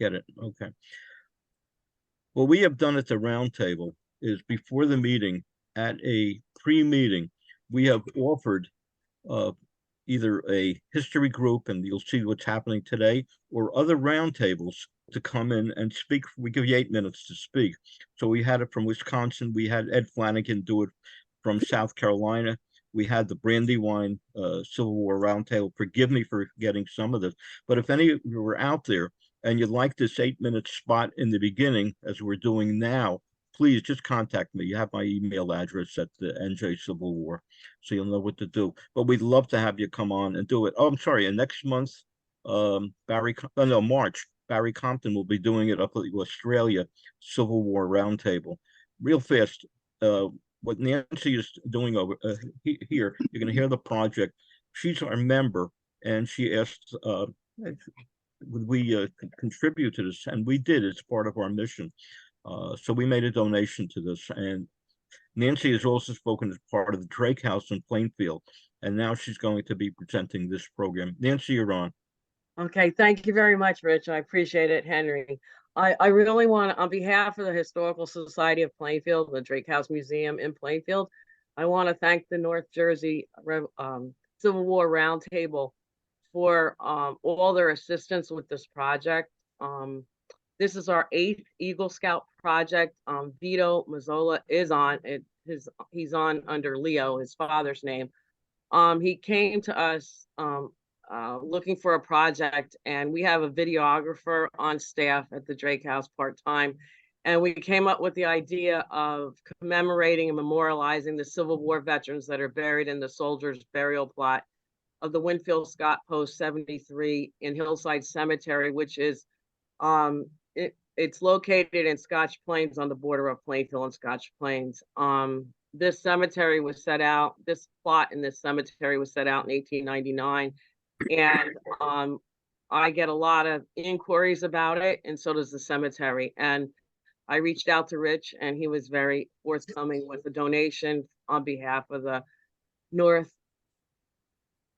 Get it? Okay. What we have done at the roundtable is before the meeting, at a pre-meeting, we have offered uh, either a history group, and you'll see what's happening today, or other roundtables to come in and speak. We give you 8 minutes to speak. So we had it from Wisconsin. We had Ed Flanagan do it from South Carolina. We had the Brandywine Civil War Roundtable. Forgive me for getting some of this, but if any of you were out there and you'd like this 8 minute spot in the beginning, as we're doing now, please just contact me. You have my email address at the NJ Civil War, so you'll know what to do. But we'd love to have you come on and do it. Oh, I'm sorry. And next month, March, Barry Compton will be doing it up at the Australia Civil War Roundtable. Real fast, what Nancy is doing over here, you're going to hear the project. She's our member, and she asked, would we contribute to this? And we did. It's part of our mission. So we made a donation to this. And Nancy has also spoken as part of the Drake House in Plainfield, and now she's going to be presenting this program. Nancy, you're on. Okay, thank you very much, Rich. I appreciate it, Henry. I really want, on behalf of the Historical Society of Plainfield, the Drake House Museum in Plainfield, I want to thank the North Jersey Civil War Roundtable for all their assistance with this project. This is our 8th Eagle Scout project. Vito Mazzola is on it. He's on under Leo, his father's name. He came to us looking for a project, and we have a videographer on staff at the Drake House part-time, and we came up with the idea of commemorating and memorializing the Civil War veterans that are buried in the soldiers' burial plot of the Winfield Scott Post 73 in Hillside Cemetery, which is it's located in Scotch Plains on the border of Plainfield and Scotch Plains. This cemetery was set out, this plot in this cemetery was set out in 1899. And I get a lot of inquiries about it, and so does the cemetery. And I reached out to Rich, and he was very forthcoming with a donation on behalf of the North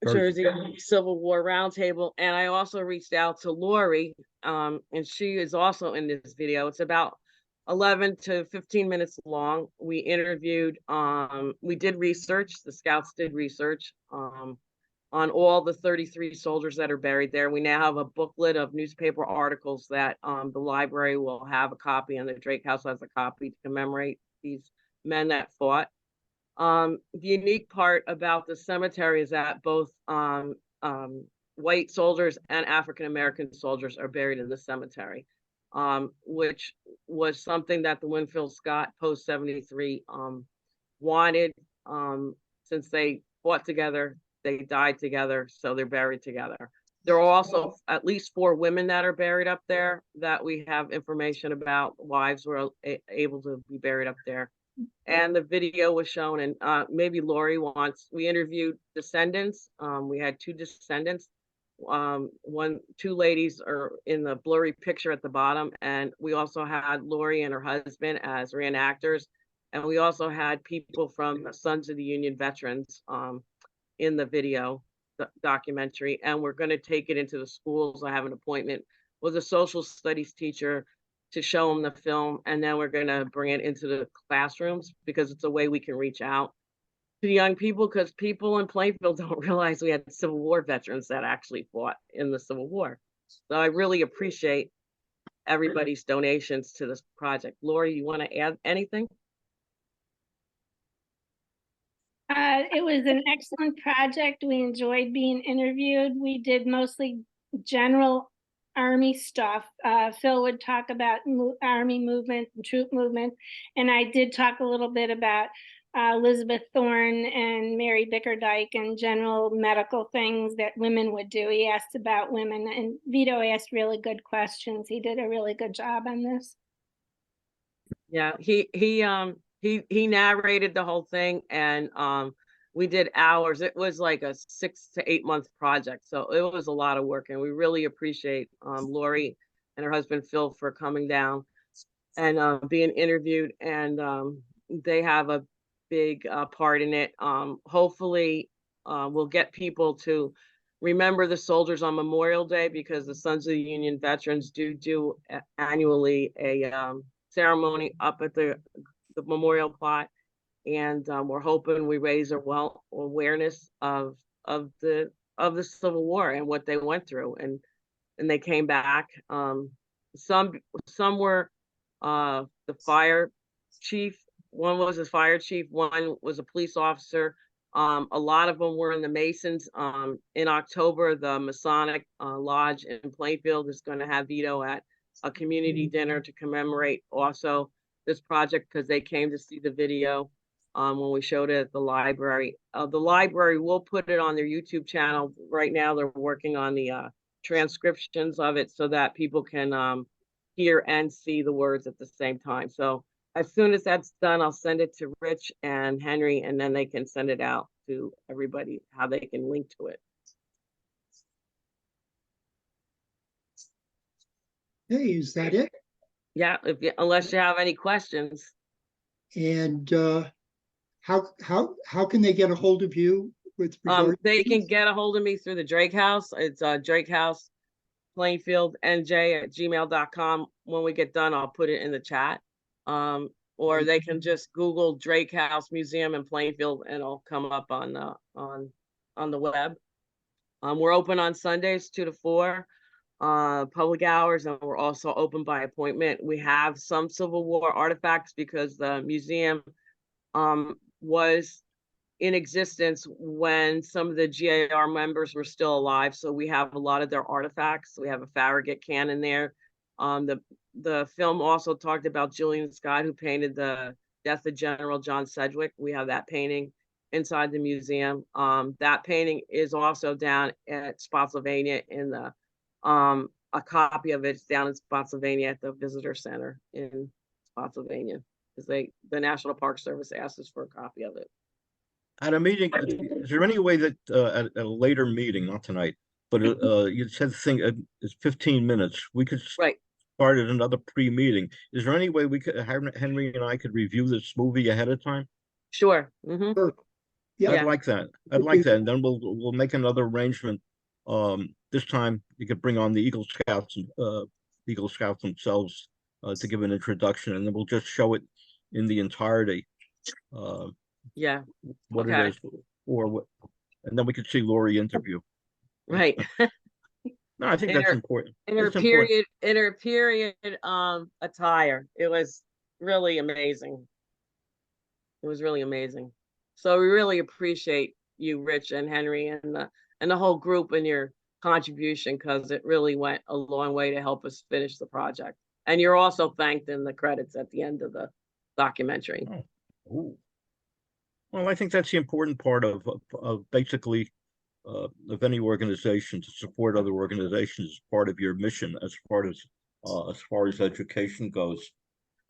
Jersey Civil War Roundtable. And I also reached out to Lori, and she is also in this video. It's about 11 to 15 minutes long. We interviewed, we did research, the scouts did research on all the 33 soldiers that are buried there. We now have a booklet of newspaper articles that the library will have a copy, and the Drake House has a copy to commemorate these men that fought. The unique part about the cemetery is that both white soldiers and African-American soldiers are buried in the cemetery, which was something that the Winfield Scott Post 73 wanted, since they fought together, they died together, so they're buried together. There are also at least 4 women that are buried up there that we have information about. Wives were able to be buried up there. And the video was shown, and maybe Lori wants, we interviewed descendants. We had 2 descendants. 2 ladies are in the blurry picture at the bottom, and we also had Lori and her husband as reenactors, and we also had people from the Sons of the Union veterans in the video documentary, and we're going to take it into the schools. I have an appointment with a social studies teacher to show them the film, and then we're going to bring it into the classrooms, because it's a way we can reach out to the young people, because people in Plainfield don't realize we had Civil War veterans that actually fought in the Civil War. So I really appreciate everybody's donations to this project. Lori, you want to add anything? It was an excellent project. We enjoyed being interviewed. We did mostly general Army stuff. Phil would talk about Army movement and troop movement, and I did talk a little bit about Elizabeth Thorne and Mary Bickerdike and general medical things that women would do. He asked about women, and Vito asked really good questions. He did a really good job on this. Yeah, he narrated the whole thing, and we did hours. It was like a 6 to 8 month project, so it was a lot of work, and we really appreciate Lori and her husband Phil for coming down and being interviewed, and they have a big part in it. Hopefully we'll get people to remember the soldiers on Memorial Day, because the Sons of the Union veterans do annually a ceremony up at the memorial plot, and we're hoping we raise awareness of the Civil War and what they went through, and they came back. Some were the fire chief. One was a fire chief. One was a police officer. A lot of them were in the Masons. In October, the Masonic Lodge in Plainfield is going to have Vito at a community dinner to commemorate also this project, because they came to see the video when we showed it at the library. The library will put it on their YouTube channel. Right now, they're working on the transcriptions of it so that people can hear and see the words at the same time. So as soon as that's done, I'll send it to Rich and Henry, and then they can send it out to everybody, how they can link to it. Hey, is that it? Yeah, unless you have any questions. And how can they get a hold of you with regard? They can get a hold of me through the Drake House. It's Drake House Plainfield NJ@gmail.com. When we get done, I'll put it in the chat. Or they can just Google Drake House Museum in Plainfield, and it'll come up on the web. We're open on Sundays 2 to 4, public hours, and we're also open by appointment. We have some Civil War artifacts because the museum was in existence when some of the GAR members were still alive. So we have a lot of their artifacts. We have a Farragut cannon there. The film also talked about Julian Scott, who painted the death of General John Sedgwick. We have that painting inside the museum. That painting is also down at Spotsylvania in the a copy of it's down in Spotsylvania at the visitor center in Spotsylvania, because the National Park Service asked us for a copy of it. At a meeting, is there any way that at a later meeting, not tonight, but you said the thing is 15 minutes, we could Right. start at another pre-meeting. Is there any way we could, Henry and I could review this movie ahead of time? Sure. Mm-hmm. Sure. Yeah. I'd like that. I'd like that, and then we'll make another arrangement. This time you could bring on the Eagle Scouts themselves to give an introduction, and then we'll just show it in the entirety. Yeah. What Okay. it is, or what, and then we could see Lori interview. Right. No, I think In that's her- important. in her It's important. period attire. It was really amazing. It was really amazing. So we really appreciate you, Rich and Henry, and the whole group, and your contribution, because it really went a long way to help us finish the project. And you're also thanked in the credits at the end of the documentary. Ooh. Well, I think that's the important part of basically of any organization, to support other organizations as part of your mission, as far as education goes.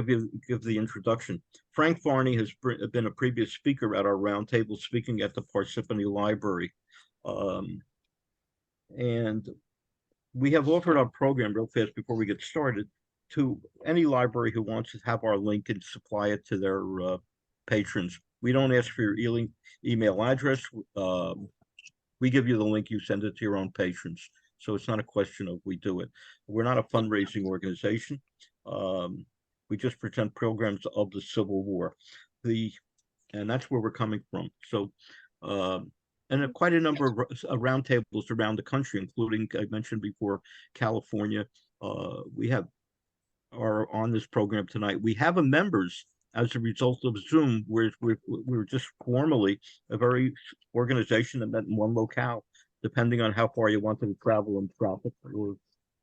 Give the introduction. Frank Varney has been a previous speaker at our roundtable, speaking at the Parsippany Library, and we have offered our program real fast before we get started to any library who wants to have our link and supply it to their patrons. We don't ask for your email address. We give you the link, you send it to your own patrons. So it's not a question of we do it. We're not a fundraising organization. We just present programs of the Civil War. And that's where we're coming from. So, and quite a number of roundtables around the country, including, I mentioned before, California. We are on this program tonight. We have a members as a result of Zoom, where we're just formally a very organization that met in one locale, depending on how far you wanted to travel in traffic or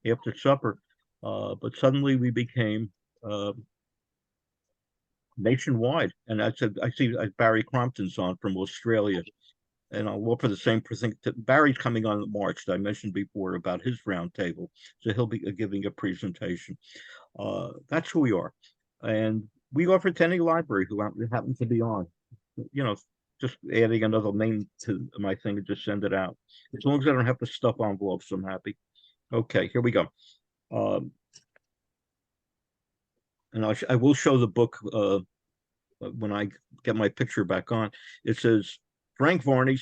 after supper. But suddenly we became nationwide. And I see Barry Crompton's on from Australia, and I'll offer the same thing. Barry's coming on in March, that I mentioned before about his roundtable, so he'll be giving a presentation. That's who we are, and we offer to any library who happens to be on. You know, just adding another name to my thing and just send it out. As long as I don't have to stuff envelopes, I'm happy. Okay, here we go. And I will show the book when I get my picture back on. It says Frank Varney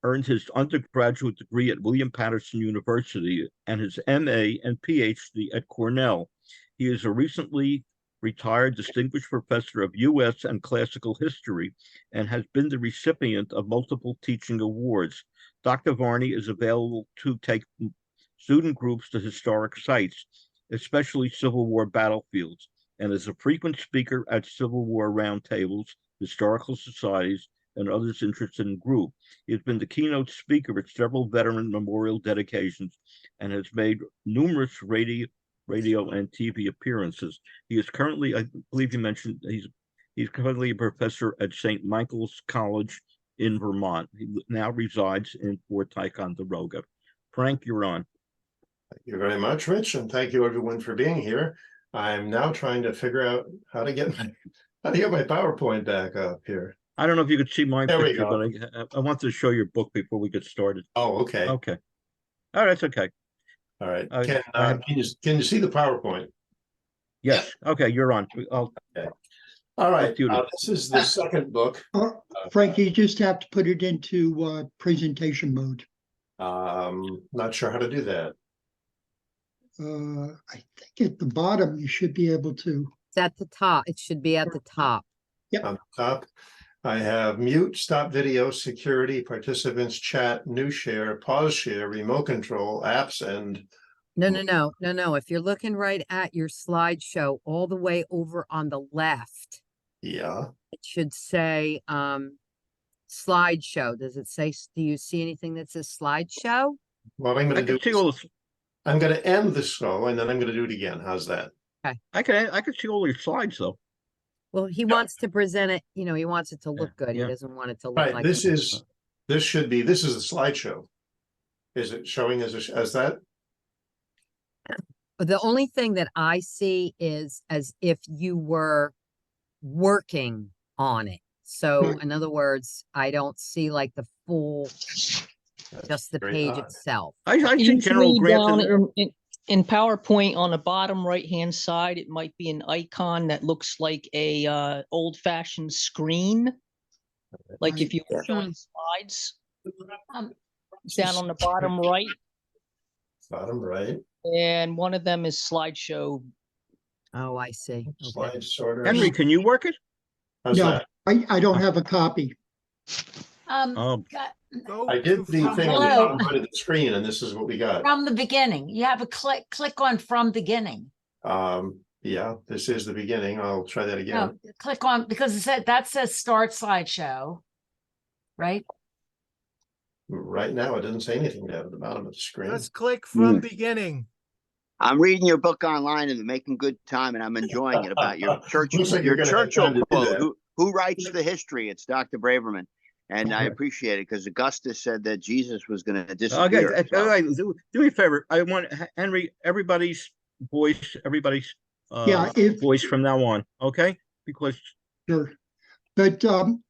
earned his undergraduate degree at William Patterson University and his MA and PhD at Cornell. He is a recently retired distinguished professor of U.S. and classical history and has been the recipient of multiple teaching awards. Dr. Varney is available to take student groups to historic sites, especially Civil War battlefields, and is a frequent speaker at Civil War roundtables, historical societies, and others interested in group. He has been the keynote speaker at several veteran memorial dedications and has made numerous radio and TV appearances. He is currently, I believe you mentioned, he's currently a professor at St. Michael's College in Vermont. He now resides in Fort Ticonderoga. Frank, you're on. Thank you very much, Rich, and thank you everyone for being here. I'm now trying to figure out how to get my PowerPoint back up here. I don't know if you could see my There we picture, go. but I wanted to show your book before we get started. Oh, okay. Okay. Oh, that's okay. All right. Okay. Can you see the PowerPoint? Yes. Okay, you're on. All right. do that. This is the second book. Frank, you just have to put it into presentation mode. Not sure how to do that. I think at the bottom, you should be able to. It's at the top. It should be at the top. On the top, I have mute, stop video, security, participants, chat, new share, pause share, remote control, apps, and No. If you're looking right at your slideshow, all the way over on the left, yeah. it should say slideshow. Does it say, do you see anything that says slideshow? What I'm I going to can see do all is this. I'm going to end the show and then I'm going to do it again. How's that? I can see all your slides though. Well, he wants to present it, he wants it to look good. yeah. He doesn't want it to look Right. like This is the slideshow. Is it showing as that? the only thing that I see is as if you were working on it. So Right. in other words, I don't see like the full, That's just the very page odd. itself. I see General Usually Grant in down there. in PowerPoint on the bottom right-hand side, it might be an icon that looks like a old-fashioned screen. Like if you were showing slides. Down on the bottom right, Bottom right. and one of them is slideshow. Oh, I see. Okay. Slide sorter. Henry, can you work it? How's No, that? I don't have a copy. Oh, I did the thing on the Hello. bottom right of the screen, and this is what we got. From the beginning, you have a click on from beginning. Yeah, this is the beginning. I'll try that again. No, click on, because it said, that says start slideshow. Right? Right now, it doesn't say anything down at the bottom of the screen. Let's click from beginning. I'm reading your book online and making good time, and I'm enjoying it about your church. Looks like you're Your gonna have Churchill time to do quote. that. Who writes the history? It's Dr. Braverman, and I Okay. appreciate it because Augustus said that Jesus was going to okay. disappear. All right, do me a favor. I want Henry, everybody's voice, Yeah, if- voice from now on. Okay, because Sure. But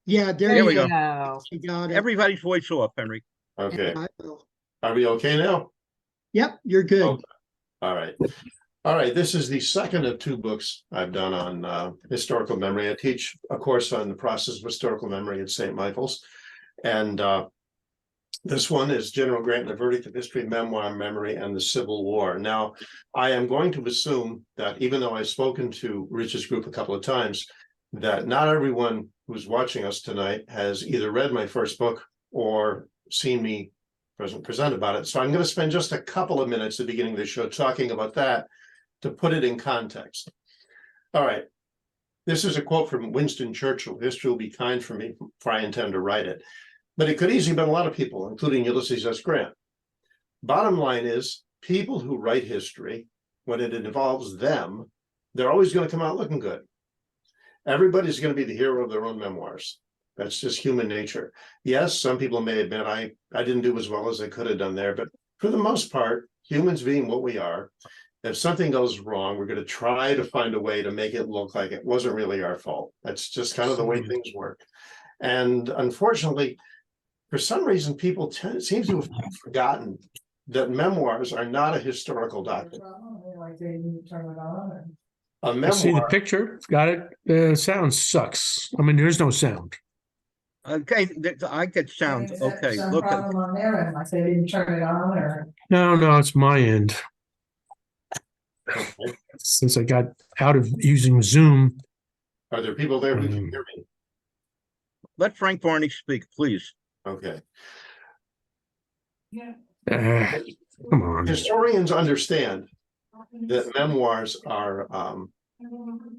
yeah, there Here we you go. go. You got it. everybody's voice off, Henry. Okay. I will. Are we okay now? Yep, you're good. Okay. All right. All right. This is the second of two books I've done on historical memory. I teach a course on the process of historical memory at St. Michael's. And this one is General Grant and the Verdict of History, Memoir, Memory, and the Civil War. Now, I am going to assume that even though I've spoken to Rich's group a couple of times, that not everyone who's watching us tonight has either read my first book or seen me present about it. So I'm going to spend just a couple of minutes at the beginning of the show talking about that to put it in context. All right. This is a quote from Winston Churchill. History will be kind for me, for I intend to write it. But it could easily have been a lot of people, including Ulysses S. Grant. Bottom line is, people who write history, when it involves them, they're always going to come out looking good. Everybody's going to be the hero of their own memoirs. That's just human nature. Yes, some people may admit I didn't do as well as I could have done there, but for the most part, humans being what we are, if something goes wrong, we're going to try to find a way to make it look like it wasn't really our fault. That's just kind of the way things work. And unfortunately, for some reason, people seem to have forgotten that memoirs are not a historical document. A I see the memoir, picture. It's got it. The sound sucks. I mean, there's no sound. Okay, I get sound. Okay, look, on their end, like they didn't turn it on or? No, it's my end. Okay. Since I got out of using Zoom. Are there people there who can hear me? let Frank Varney speak, please. Okay. Come on. Historians understand that memoirs are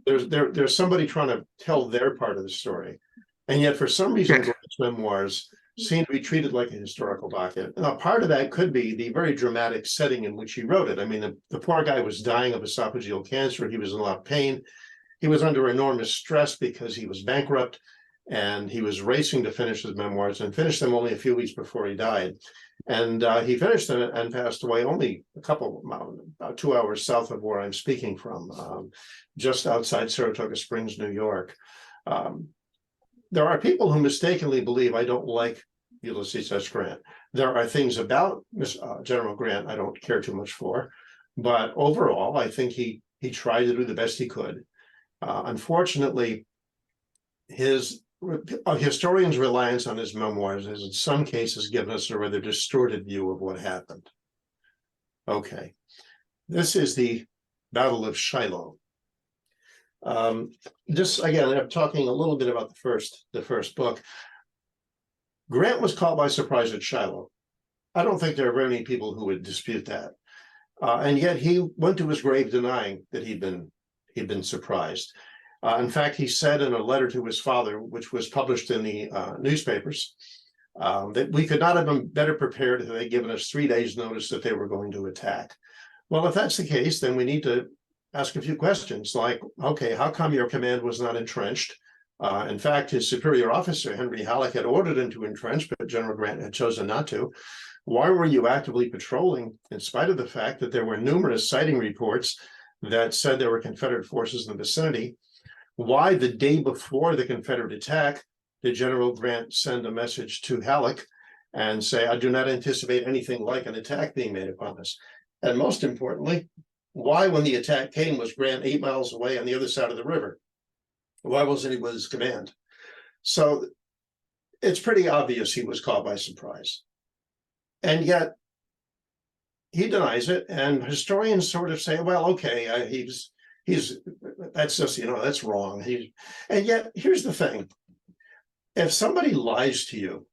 there's somebody trying to tell their part of the story, and yet for some reason memoirs seem to be treated like a historical document. Now, part of that could be the very dramatic setting in which he wrote it. I mean, the poor guy was dying of esophageal cancer. He was in a lot of pain. He was under enormous stress because he was bankrupt, and he was racing to finish his memoirs and finished them only a few weeks before he died. And he finished them and passed away only about 2 hours south of where I'm speaking from, just outside Saratoga Springs, New York. There are people who mistakenly believe I don't like Ulysses S. Grant. There are things about General Grant I don't care too much for, but overall, I think he tried to do the best he could. Unfortunately, a historian's reliance on his memoirs has in some cases given us a rather distorted view of what happened. Okay, this is the Battle of Shiloh. Just again, I'm talking a little bit about the first book. Grant was caught by surprise at Shiloh. I don't think there are very many people who would dispute that. And yet he went to his grave denying that he'd been surprised. In fact, he said in a letter to his father, which was published in the newspapers, that we could not have been better prepared had they given us 3 days' notice that they were going to attack. Well, if that's the case, then we need to ask a few questions like, okay, how come your command was not entrenched? In fact, his superior officer, Henry Halleck, had ordered him to entrench, but General Grant had chosen not to. Why were you actively patrolling, in spite of the fact that there were numerous sighting reports that said there were Confederate forces in the vicinity? Why, the day before the Confederate attack, did General Grant send a message to Halleck and say, I do not anticipate anything like an attack being made upon us? And most importantly, why, when the attack came, was Grant 8 miles away on the other side of the river? Why wasn't he with his command? So it's pretty obvious he was caught by surprise. And yet he denies it, and historians sort of say, well, okay, he's that's just, that's wrong. And yet here's the thing. If somebody lies to you,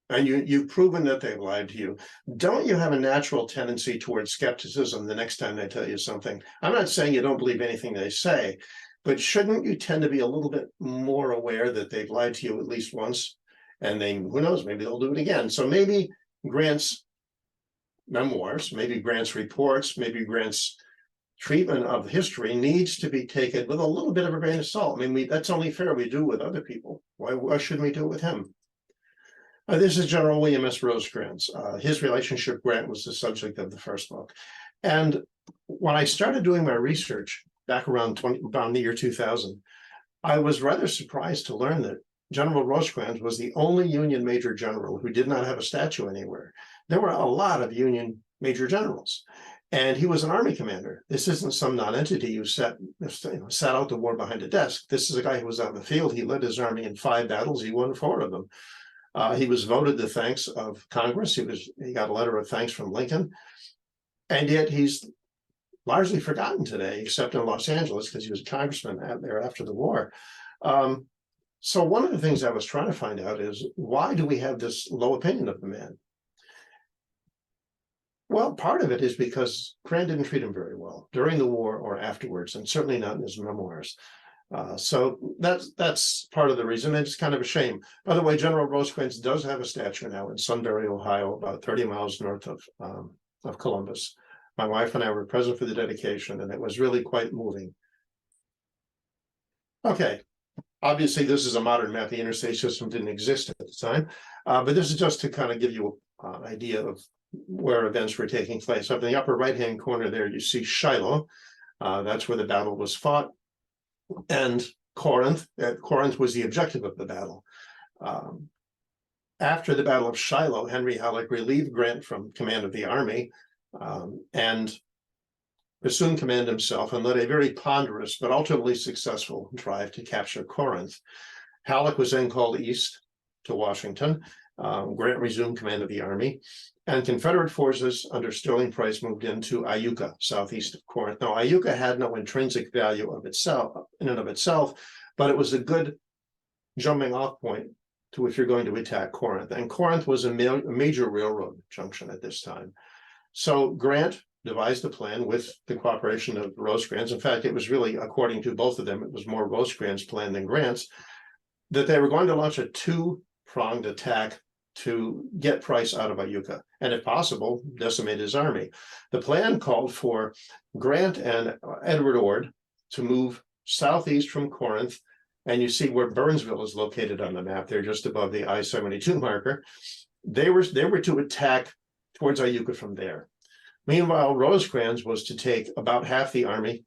and you've proven that they've lied to you, don't you have a natural tendency towards skepticism the next time they tell you something? I'm not saying you don't believe anything they say, but shouldn't you tend to be a little bit more aware that they've lied to you at least once? And then, who knows, maybe they'll do it again. So maybe Grant's memoirs, maybe Grant's reports, maybe Grant's treatment of history needs to be taken with a little bit of a grain of salt. I mean, that's only fair we do with other people. Why shouldn't we do it with him? This is General William S. Rosecrans. His relationship Grant was the subject of the first book. And when I started doing my research back around the year 2000, I was rather surprised to learn that General Rosecrans was the only Union Major General who did not have a statue anywhere. There were a lot of Union Major Generals, and he was an Army commander. This isn't some non-entity who sat out the war behind a desk. This is a guy who was out in the field. He led his army in 5 battles. He won 4 of them. He was voted the thanks of Congress. He got a letter of thanks from Lincoln, and yet he's largely forgotten today, except in Los Angeles, because he was a congressman out there after the war. So one of the things I was trying to find out is, why do we have this low opinion of the man? Well, part of it is because Grant didn't treat him very well during the war or afterwards, and certainly not in his memoirs. So that's part of the reason, and it's kind of a shame. By the way, General Rosecrans does have a statue now in Sunbury, Ohio, about 30 miles north of Columbus. My wife and I were present for the dedication, and it was really quite moving. Okay, obviously this is a modern map. The interstate system didn't exist at the time, but this is just to kind of give you an idea of where events were taking place. Up in the upper right-hand corner there, you see Shiloh. That's where the battle was fought. And Corinth was the objective of the battle. After the Battle of Shiloh, Henry Halleck relieved Grant from command of the army and assumed command himself and led a very ponderous but ultimately successful drive to capture Corinth. Halleck was then called east to Washington. Grant resumed command of the army, and Confederate forces under Sterling Price moved into Iuka, southeast of Corinth. Now, Iuka had no intrinsic value of itself, in and of itself, but it was a good jumping off point to if you're going to attack Corinth. And Corinth was a major railroad junction at this time. So Grant devised a plan with the cooperation of Rosecrans. In fact, it was really, according to both of them, it was more Rosecrans' plan than Grant's, that they were going to launch a two-pronged attack to get Price out of Iuka, and if possible, decimate his army. The plan called for Grant and Edward Ord to move southeast from Corinth, and you see where Burnsville is located on the map. They're just above the I-72 marker. They were to attack towards Iuka from there. Meanwhile, Rosecrans was to take about half the army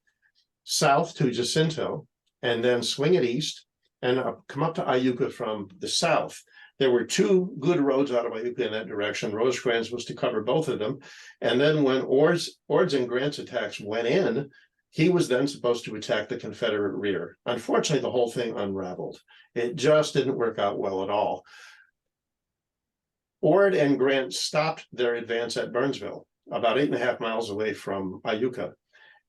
south to Jacinto, and then swing it east and come up to Iuka from the south. There were two good roads out of Iuka in that direction. Rosecrans was to cover both of them. And then when Ord's and Grant's attacks went in, he was then supposed to attack the Confederate rear. Unfortunately, the whole thing unraveled. It just didn't work out well at all. Ord and Grant stopped their advance at Burnsville, about 8.5 miles away from Iuka,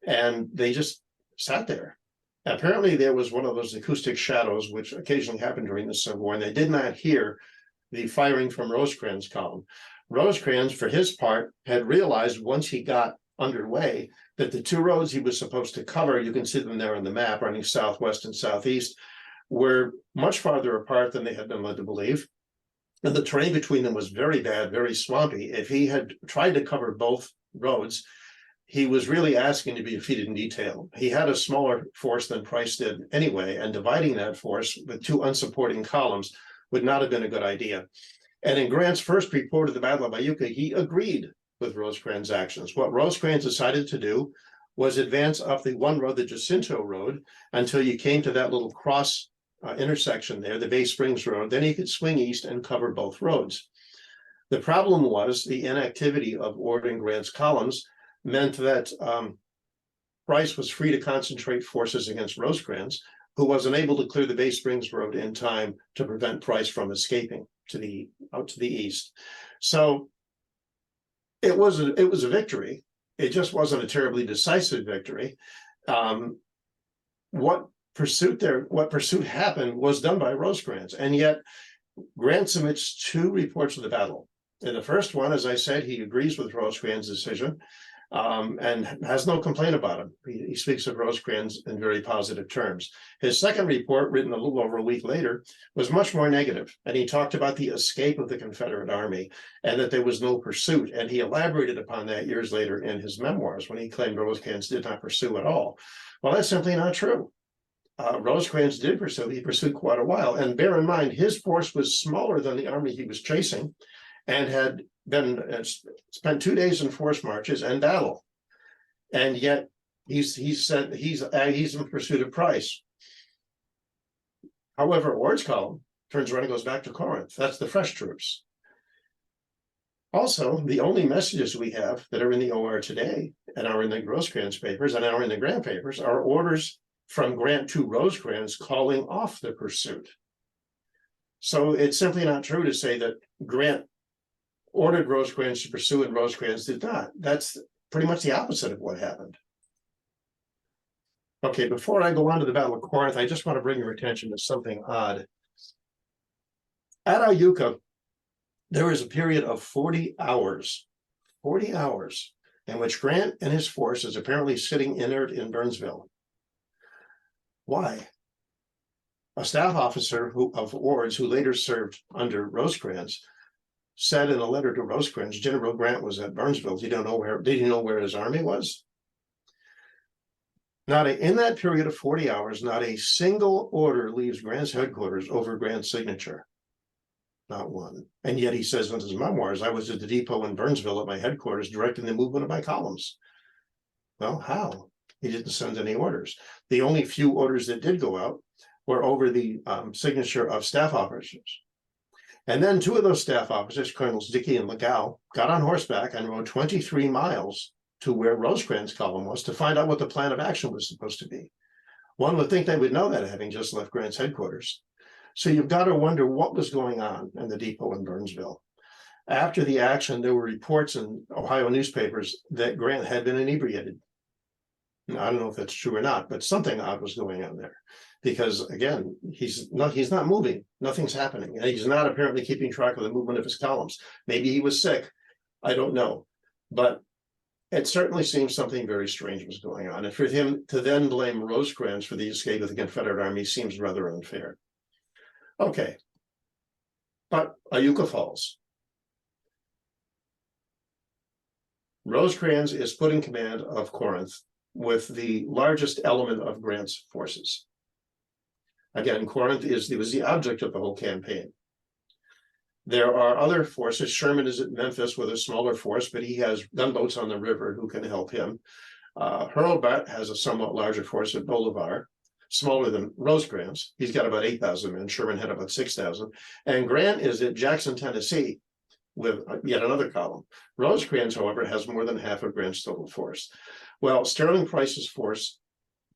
and they just sat there. Apparently, there was one of those acoustic shadows, which occasionally happened during the Civil War, and they did not hear the firing from Rosecrans' column. Rosecrans, for his part, had realized once he got underway that the two roads he was supposed to cover, you can see them there on the map, running southwest and southeast, were much farther apart than they had been led to believe. And the terrain between them was very bad, very swampy. If he had tried to cover both roads, he was really asking to be defeated in detail. He had a smaller force than Price did anyway, and dividing that force with two unsupporting columns would not have been a good idea. And in Grant's first report of the Battle of Iuka, he agreed with Rosecrans' actions. What Rosecrans decided to do was advance up the one road, the Jacinto Road, until you came to that little cross intersection there, the Bay Springs Road. Then he could swing east and cover both roads. The problem was the inactivity of Ord and Grant's columns meant that Price was free to concentrate forces against Rosecrans, who was unable to clear the Bay Springs Road in time to prevent Price from escaping out to the east. So it was a victory. It just wasn't a terribly decisive victory. What pursuit happened was done by Rosecrans, and yet Grant submits two reports of the battle. In the first one, as I said, he agrees with Rosecrans' decision and has no complaint about him. He speaks of Rosecrans in very positive terms. His second report, written a little over a week later, was much more negative, and he talked about the escape of the Confederate Army and that there was no pursuit, and he elaborated upon that years later in his memoirs when he claimed Rosecrans did not pursue at all. Well, that's simply not true. Rosecrans did pursue. He pursued quite a while, and bear in mind, his force was smaller than the army he was chasing, and had been spent 2 days in forced marches and battle, and yet he's in pursuit of Price. However, Ord's column turns around and goes back to Corinth. That's the fresh troops. Also, the only messages we have that are in the OR today and are in the Rosecrans papers and are in the Grant papers are orders from Grant to Rosecrans calling off the pursuit. So it's simply not true to say that Grant ordered Rosecrans to pursue and Rosecrans did not. That's pretty much the opposite of what happened. Okay, before I go on to the Battle of Corinth, I just want to bring your attention to something odd. At Iuka, there was a period of 40 hours, in which Grant and his force is apparently sitting inert in Burnsville. Why? A staff officer of Ord's, who later served under Rosecrans, said in a letter to Rosecrans, General Grant was at Burnsville. Did he know where his army was? In that period of 40 hours, not a single order leaves Grant's headquarters over Grant's signature. Not one. And yet he says in his memoirs, I was at the depot in Burnsville at my headquarters directing the movement of my columns. Well, how? He didn't send any orders. The only few orders that did go out were over the signature of staff officers. And then two of those staff officers, Colonels Dickey and Legal, got on horseback and rode 23 miles to where Rosecrans' column was to find out what the plan of action was supposed to be. One would think they would know that, having just left Grant's headquarters. So you've got to wonder what was going on in the depot in Burnsville. After the action, there were reports in Ohio newspapers that Grant had been inebriated. Now, I don't know if that's true or not, but something odd was going on there. Because again, he's not moving, nothing's happening, and he's not apparently keeping track of the movement of his columns. Maybe he was sick, I don't know, but it certainly seems something very strange was going on. And for him to then blame Rosecrans for the escape of the Confederate Army seems rather unfair. Okay, but Iuka falls. Rosecrans is put in command of Corinth with the largest element of Grant's forces. Again, Corinth was the object of the whole campaign. There are other forces. Sherman is at Memphis with a smaller force, but he has gunboats on the river who can help him. Hurlbut has a somewhat larger force at Bolivar, smaller than Rosecrans. He's got about 8,000 men. Sherman had about 6,000. And Grant is at Jackson, Tennessee, with yet another column. Rosecrans, however, has more than half of Grant's total force. Well, Sterling Price's force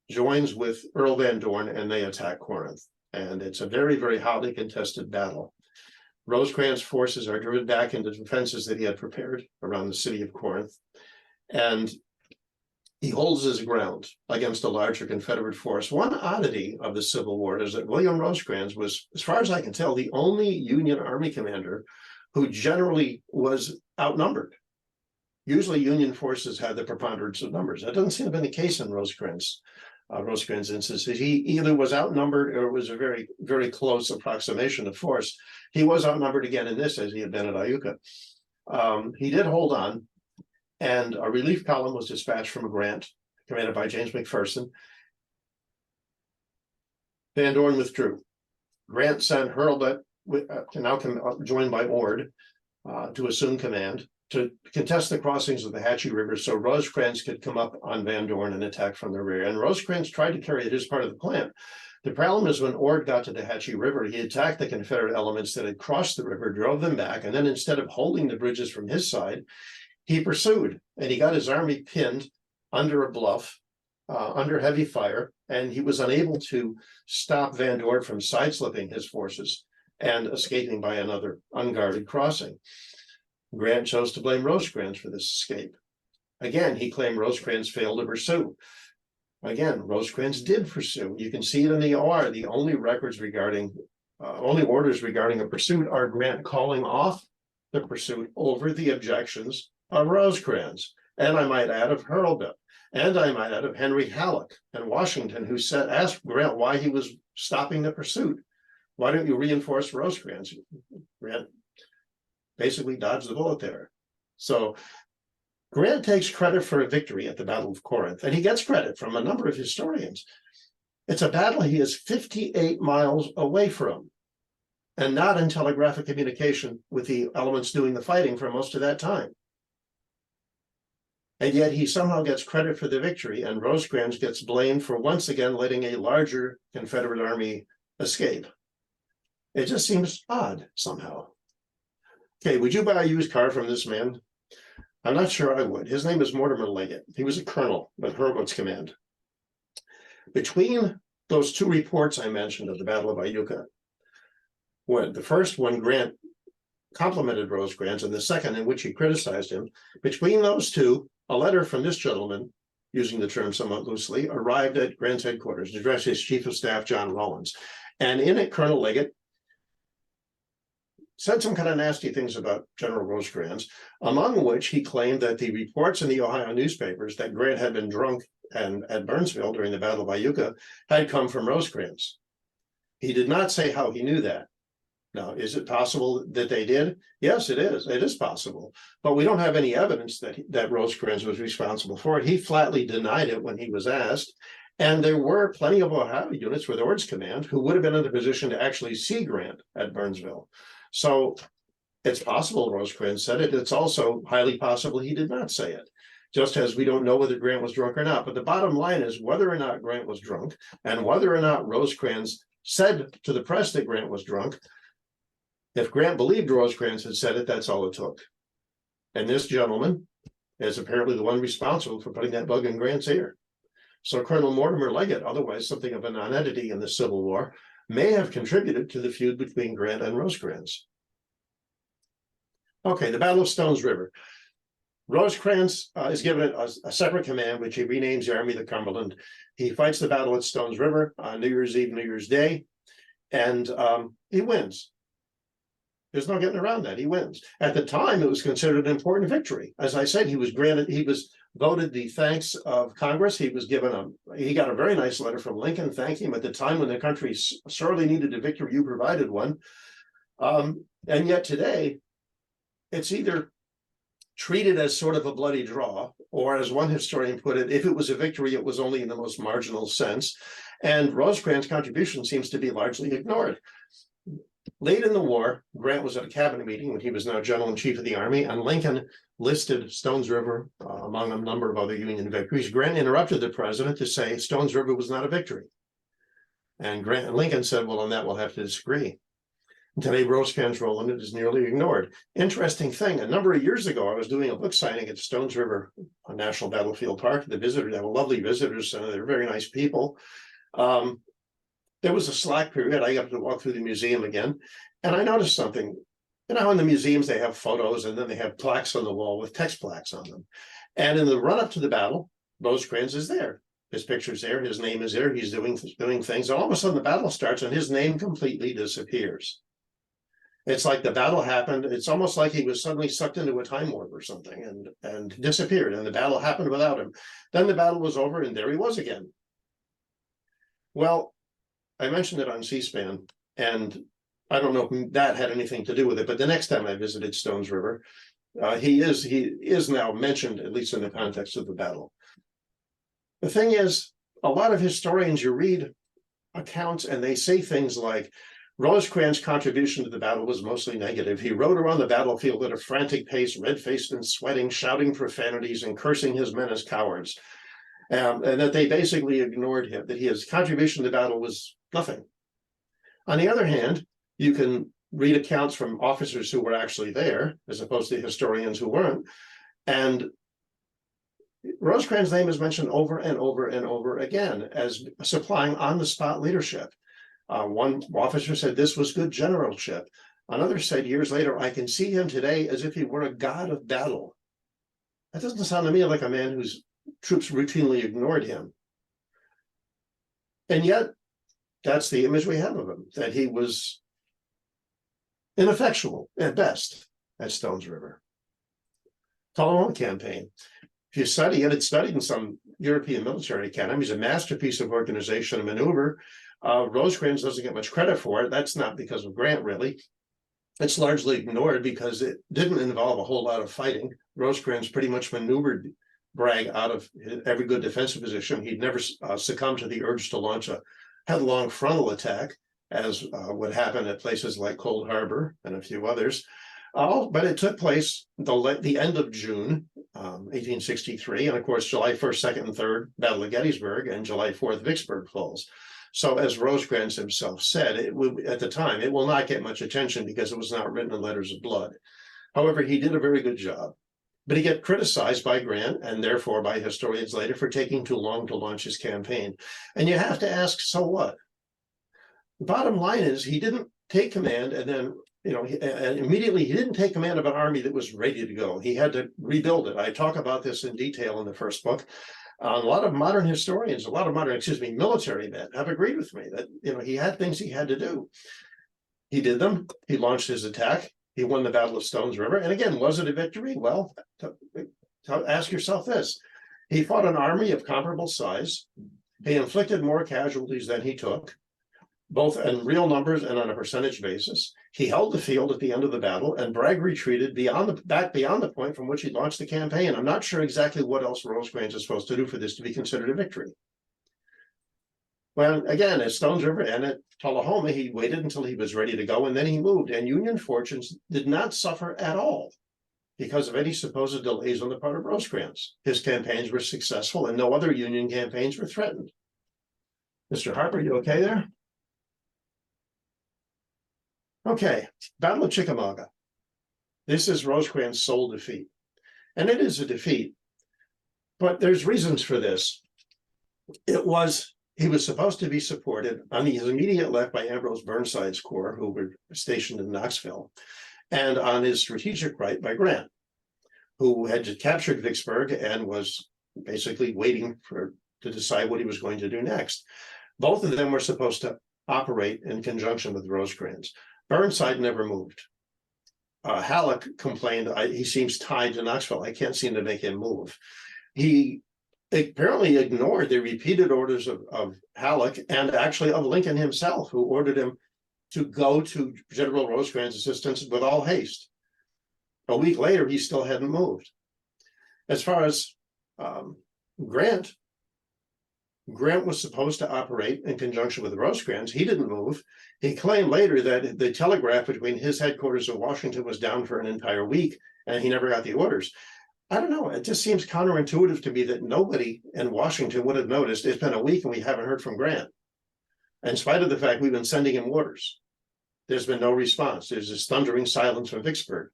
joins with Earl Van Dorn and they attack Corinth. And it's a very, very hotly contested battle. Rosecrans' forces are driven back into defenses that he had prepared around the city of Corinth. And he holds his ground against a larger Confederate force. One oddity of the Civil War is that William Rosecrans was, as far as I can tell, the only Union Army commander who generally was outnumbered. Usually Union forces had the preponderance of numbers. That doesn't seem to have been the case in Rosecrans' instance. He either was outnumbered or it was a very, very close approximation of force. He was outnumbered again in this, as he had been at Iuka. He did hold on, and a relief column was dispatched from Grant, commanded by James McPherson. Van Dorn withdrew. Grant sent Hurlbut, now joined by Ord, to assume command, to contest the crossings of the Hatchie River so Rosecrans could come up on Van Dorn and attack from the rear. And Rosecrans tried to carry it as part of the plan. The problem is when Ord got to the Hatchie River, he attacked the Confederate elements that had crossed the river, drove them back, and then instead of holding the bridges from his side, he pursued, and he got his army pinned under a bluff, under heavy fire, and he was unable to stop Van Dorn from sideslipping his forces and escaping by another unguarded crossing. Grant chose to blame Rosecrans for this escape. Again, he claimed Rosecrans failed to pursue. Again, Rosecrans did pursue. You can see it in the OR. The only orders regarding a pursuit are Grant calling off the pursuit over the objections of Rosecrans, and I might add of Hurlbut, and I might add of Henry Halleck and Washington, who asked Grant why he was stopping the pursuit. Why don't you reinforce Rosecrans? Grant basically dodged the bullet there. So Grant takes credit for a victory at the Battle of Corinth, and he gets credit from a number of historians. It's a battle he is 58 miles away from, and not in telegraphic communication with the elements doing the fighting for most of that time. And yet he somehow gets credit for the victory, and Rosecrans gets blamed for once again letting a larger Confederate army escape. It just seems odd somehow. Okay, would you buy a used car from this man? I'm not sure I would. His name is Mortimer Leggett. He was a colonel with Hurlbut's command. Between those two reports I mentioned of the Battle of Iuka, the first one Grant complimented Rosecrans, and the second in which he criticized him, between those two, a letter from this gentleman, using the term somewhat loosely, arrived at Grant's headquarters, addressed his Chief of Staff, John Rawlins. And in it, Colonel Leggett said some kind of nasty things about General Rosecrans, among which he claimed that the reports in the Ohio newspapers that Grant had been drunk and at Burnsville during the Battle of Iuka had come from Rosecrans. He did not say how he knew that. Now, is it possible that they did? Yes, it is. It is possible. But we don't have any evidence that Rosecrans was responsible for it. He flatly denied it when he was asked. And there were plenty of Ohio units with Ord's command who would have been in the position to actually see Grant at Burnsville. So it's possible Rosecrans said it. It's also highly possible he did not say it, just as we don't know whether Grant was drunk or not. But the bottom line is whether or not Grant was drunk and whether or not Rosecrans said to the press that Grant was drunk, if Grant believed Rosecrans had said it, that's all it took. And this gentleman is apparently the one responsible for putting that bug in Grant's ear. So Colonel Mortimer Leggett, otherwise something of a nonentity in the Civil War, may have contributed to the feud between Grant and Rosecrans. Okay, the Battle of Stones River. Rosecrans is given a separate command, which he renames the Army of the Cumberland. He fights the battle at Stones River on New Year's Eve, New Year's Day, and he wins. There's no getting around that. He wins. At the time, it was considered an important victory. As I said, he was voted the thanks of Congress. He got a very nice letter from Lincoln thanking him at the time when the country sorely needed a victory. You provided one. And yet today, it's either treated as sort of a bloody draw, or as one historian put it, if it was a victory, it was only in the most marginal sense. And Rosecrans' contribution seems to be largely ignored. Late in the war, Grant was at a cabinet meeting when he was now general-in-chief of the Army, and Lincoln listed Stones River among a number of other Union victories. Grant interrupted the president to say Stones River was not a victory. And Lincoln said, well, on that we'll have to disagree. Today, Rosecrans' role in it is nearly ignored. Interesting thing, a number of years ago, I was doing a book signing at Stones River National Battlefield Park. The visitors have a lovely visitors center. They're very nice people. There was a slack period. I got to walk through the museum again, and I noticed something. You know, in the museums, they have photos, and then they have plaques on the wall with text plaques on them. And in the run-up to the battle, Rosecrans is there. His picture's there. His name is there. He's doing things. And all of a sudden, the battle starts, and his name completely disappears. It's like the battle happened. It's almost like he was suddenly sucked into a time warp or something and disappeared, and the battle happened without him. Then the battle was over, and there he was again. Well, I mentioned it on C-SPAN, and I don't know if that had anything to do with it, but the next time I visited Stones River, he is now mentioned, at least in the context of the battle. The thing is, a lot of historians, you read accounts, and they say things like, Rosecrans' contribution to the battle was mostly negative. He rode around the battlefield at a frantic pace, red-faced and sweating, shouting profanities and cursing his men as cowards. And that they basically ignored him, that his contribution to the battle was nothing. On the other hand, you can read accounts from officers who were actually there, as opposed to historians who weren't. And Rosecrans' name is mentioned over and over and over again as supplying on-the-spot leadership. One officer said this was good generalship. Another said years later, I can see him today as if he were a god of battle. That doesn't sound to me like a man whose troops routinely ignored him. And yet, that's the image we have of him, that he was ineffectual at best at Stones River. Tullahoma campaign. If you study it, it's studied in some European military academies, a masterpiece of organization and maneuver. Rosecrans doesn't get much credit for it. That's not because of Grant, really. It's largely ignored because it didn't involve a whole lot of fighting. Rosecrans pretty much maneuvered Bragg out of every good defensive position. He'd never succumbed to the urge to launch a headlong frontal attack, as would happen at places like Cold Harbor and a few others. But it took place the end of June, 1863, and of course, July 1st, 2nd, and 3rd, Battle of Gettysburg, and July 4th, Vicksburg falls. So as Rosecrans himself said, at the time, it will not get much attention because it was not written in letters of blood. However, he did a very good job. But he got criticized by Grant and therefore by historians later for taking too long to launch his campaign. And you have to ask, so what? The bottom line is he didn't take command and then, immediately he didn't take command of an army that was ready to go. He had to rebuild it. I talk about this in detail in the first book. A lot of modern historians, military men have agreed with me that, he had things he had to do. He did them. He launched his attack. He won the Battle of Stones River. And again, was it a victory? Well, ask yourself this. He fought an army of comparable size. He inflicted more casualties than he took, both in real numbers and on a percentage basis. He held the field at the end of the battle, and Bragg retreated back beyond the point from which he launched the campaign. I'm not sure exactly what else Rosecrans is supposed to do for this to be considered a victory. Well, again, at Stones River and at Tullahoma, he waited until he was ready to go, and then he moved. And Union fortunes did not suffer at all because of any supposed delays on the part of Rosecrans. His campaigns were successful, and no other Union campaigns were threatened. Mr. Harper, you okay there? Okay, Battle of Chickamauga. This is Rosecrans' sole defeat. And it is a defeat, but there's reasons for this. It was He was supposed to be supported on his immediate left by Ambrose Burnside's corps, who were stationed in Knoxville, and on his strategic right by Grant, who had captured Vicksburg and was basically waiting to decide what he was going to do next. Both of them were supposed to operate in conjunction with Rosecrans. Burnside never moved. Halleck complained, he seems tied to Knoxville. I can't seem to make him move. He apparently ignored the repeated orders of Halleck and actually of Lincoln himself, who ordered him to go to General Rosecrans' assistance with all haste. A week later, he still hadn't moved. As far as Grant was supposed to operate in conjunction with Rosecrans. He didn't move. He claimed later that the telegraph between his headquarters in Washington was down for an entire week, and he never got the orders. I don't know. It just seems counterintuitive to me that nobody in Washington would have noticed it's been a week and we haven't heard from Grant. In spite of the fact we've been sending him orders, there's been no response. There's this thundering silence from Vicksburg.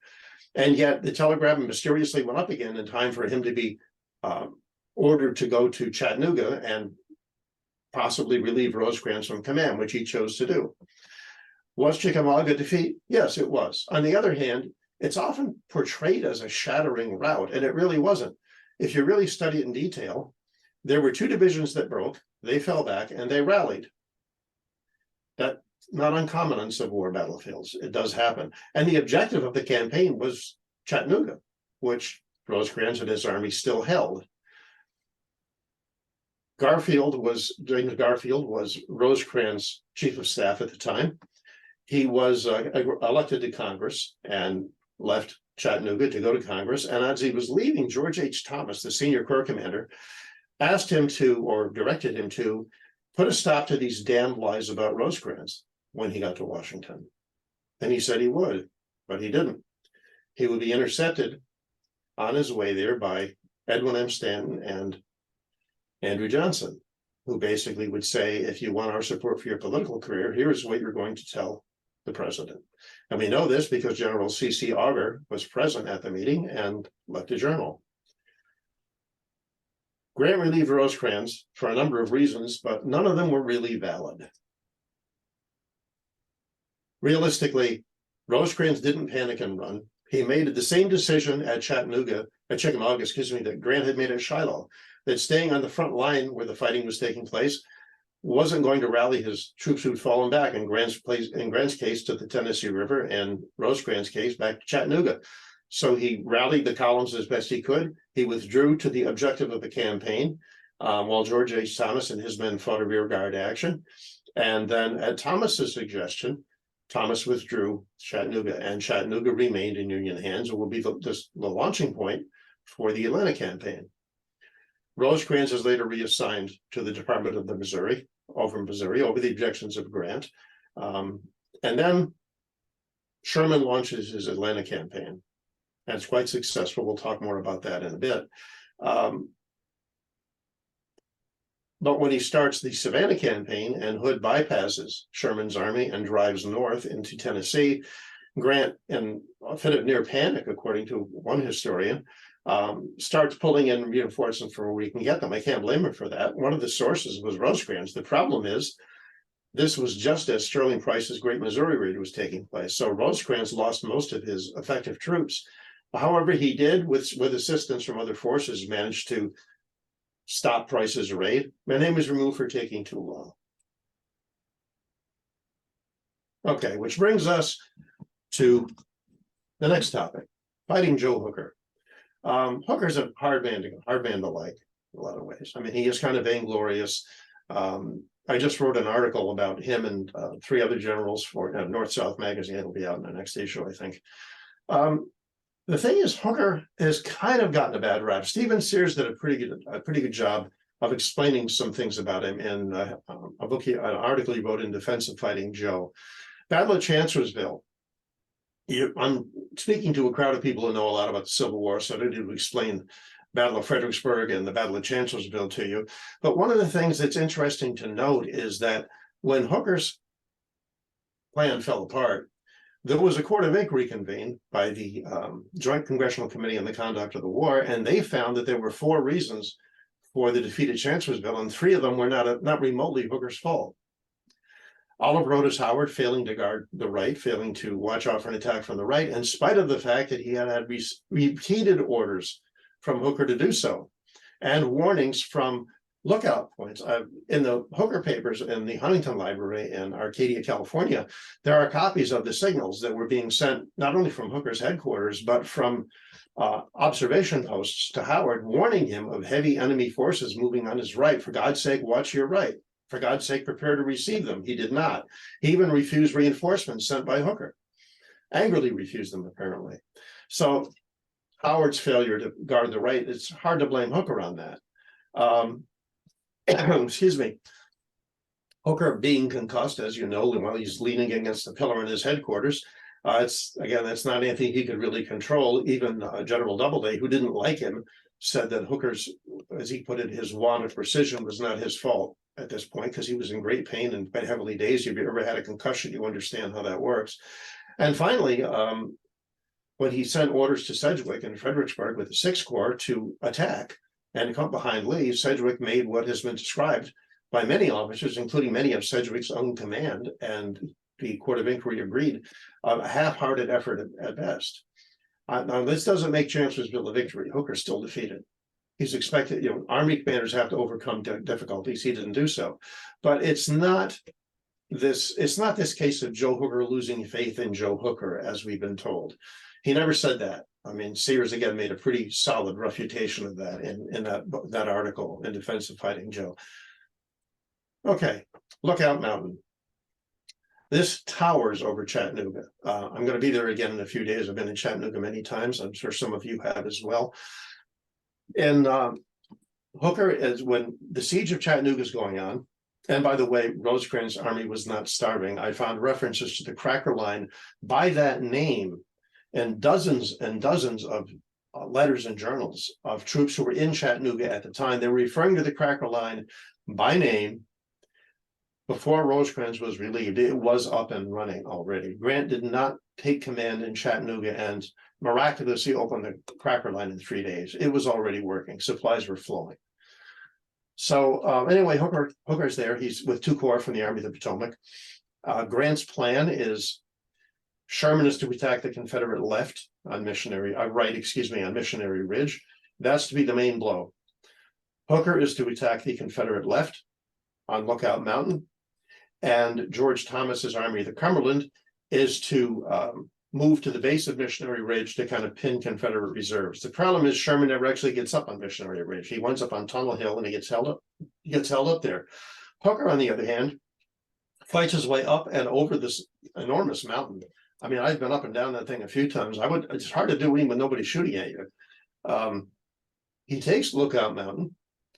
And yet the telegram mysteriously went up again in time for him to be ordered to go to Chattanooga and possibly relieve Rosecrans from command, which he chose to do. Was Chickamauga a defeat? Yes, it was. On the other hand, it's often portrayed as a shattering rout, and it really wasn't. If you really study it in detail, there were two divisions that broke, they fell back, and they rallied. That's not uncommon on Civil War battlefields. It does happen. And the objective of the campaign was Chattanooga, which Rosecrans and his army still held. James Garfield was Rosecrans' chief of staff at the time. He was elected to Congress and left Chattanooga to go to Congress. And as he was leaving, George H. Thomas, the senior corps commander, asked him to, or directed him to, put a stop to these damned lies about Rosecrans when he got to Washington. And he said he would, but he didn't. He would be intercepted on his way there by Edwin M. Stanton and Andrew Johnson, who basically would say, if you want our support for your political career, here's what you're going to tell the president. And we know this because General C.C. Augur was present at the meeting and left a journal. Grant relieved Rosecrans for a number of reasons, but none of them were really valid. Realistically, Rosecrans didn't panic and run. He made the same decision at Chickamauga, that Grant had made at Shiloh, that staying on the front line where the fighting was taking place wasn't going to rally his troops who'd fallen back, in Grant's case to the Tennessee River, and Rosecrans' case back to Chattanooga. So he rallied the columns as best he could. He withdrew to the objective of the campaign, while George H. Thomas and his men fought a rearguard action. And then at Thomas's suggestion, Thomas withdrew Chattanooga, and Chattanooga remained in Union hands and will be the launching point for the Atlanta campaign. Rosecrans is later reassigned to the Department of the Missouri over the objections of Grant. And then Sherman launches his Atlanta campaign. And it's quite successful. We'll talk more about that in a bit. But when he starts the Savannah campaign and Hood bypasses Sherman's army and drives north into Tennessee, Grant, in a fit of near panic, according to one historian, starts pulling in reinforcements from where he can get them. I can't blame him for that. One of the sources was Rosecrans. The problem is, this was just as Sterling Price's Great Missouri Raid was taking place. So Rosecrans lost most of his effective troops. However, he did, with assistance from other forces, manage to stop Price's raid. My name is removed for taking too long. Okay, which brings us to the next topic, fighting Joe Hooker. Hooker's a hard man to like in a lot of ways. I mean, he is kind of vainglorious. I just wrote an article about him and three other generals for North-South magazine. It'll be out in the next issue, I think. The thing is, Hooker has kind of gotten a bad rap. Stephen Sears did a pretty good job of explaining some things about him in an article he wrote in Defense of Fighting Joe. Battle of Chancellorsville. I'm speaking to a crowd of people who know a lot about the Civil War, so I don't need to explain Battle of Fredericksburg and the Battle of Chancellorsville to you. But one of the things that's interesting to note is that when Hooker's plan fell apart, there was a court of inquiry convened by the Joint Congressional Committee on the Conduct of the War, and they found that there were 4 reasons for the defeated Chancellorsville, and 3 of them were not remotely Hooker's fault. Olive wrote as Howard, failing to guard the right, failing to watch out for an attack from the right, in spite of the fact that he had repeated orders from Hooker to do so, and warnings from lookout points. In the Hooker papers in the Huntington Library in Arcadia, California, there are copies of the signals that were being sent not only from Hooker's headquarters, but from observation posts to Howard, warning him of heavy enemy forces moving on his right. For God's sake, watch your right. For God's sake, prepare to receive them. He did not. He even refused reinforcements sent by Hooker. Angrily refused them, apparently. So Howard's failure to guard the right, it's hard to blame Hooker on that. Excuse me. Hooker being concussed, as you know, while he's leaning against the pillar in his headquarters. That's not anything he could really control. Even General Doubleday, who didn't like him, said that Hooker's, as he put it, his want of precision was not his fault at this point, because he was in great pain and quite heavily dazed. If you ever had a concussion, you understand how that works. And finally, when he sent orders to Sedgwick in Fredericksburg with the 6th Corps to attack and come behind Lee, Sedgwick made what has been described by many officers, including many of Sedgwick's own command, and the Court of Inquiry agreed, a half-hearted effort at best. Now, this doesn't make Chancellorsville a victory. Hooker's still defeated. He's expected, Army commanders have to overcome difficulties. He didn't do so. But it's not this case of Joe Hooker losing faith in Joe Hooker, as we've been told. He never said that. I mean, Sears, again, made a pretty solid refutation of that in that article in Defense of Fighting Joe. Okay, Lookout Mountain. This towers over Chattanooga. I'm going to be there again in a few days. I've been in Chattanooga many times. I'm sure some of you have as well. And Hooker, is when the siege of Chattanooga is going on, and by the way, Rosecrans' army was not starving. I found references to the Cracker Line by that name and dozens of letters and journals of troops who were in Chattanooga at the time. They were referring to the Cracker Line by name. Before Rosecrans was relieved, it was up and running already. Grant did not take command in Chattanooga and miraculously opened the Cracker Line in 3 days. It was already working. Supplies were flowing. So anyway, Hooker's there. He's with 2 corps from the Army of the Potomac. Grant's plan is Sherman is to attack the Confederate left on Missionary Ridge. That's to be the main blow. Hooker is to attack the Confederate left on Lookout Mountain. And George Thomas's Army of the Cumberland is to move to the base of Missionary Ridge to kind of pin Confederate reserves. The problem is Sherman never actually gets up on Missionary Ridge. He winds up on Tunnel Hill and he gets held up there. Hooker, on the other hand, fights his way up and over this enormous mountain. I mean, I've been up and down that thing a few times. It's hard to do even with nobody shooting at you. He takes Lookout Mountain.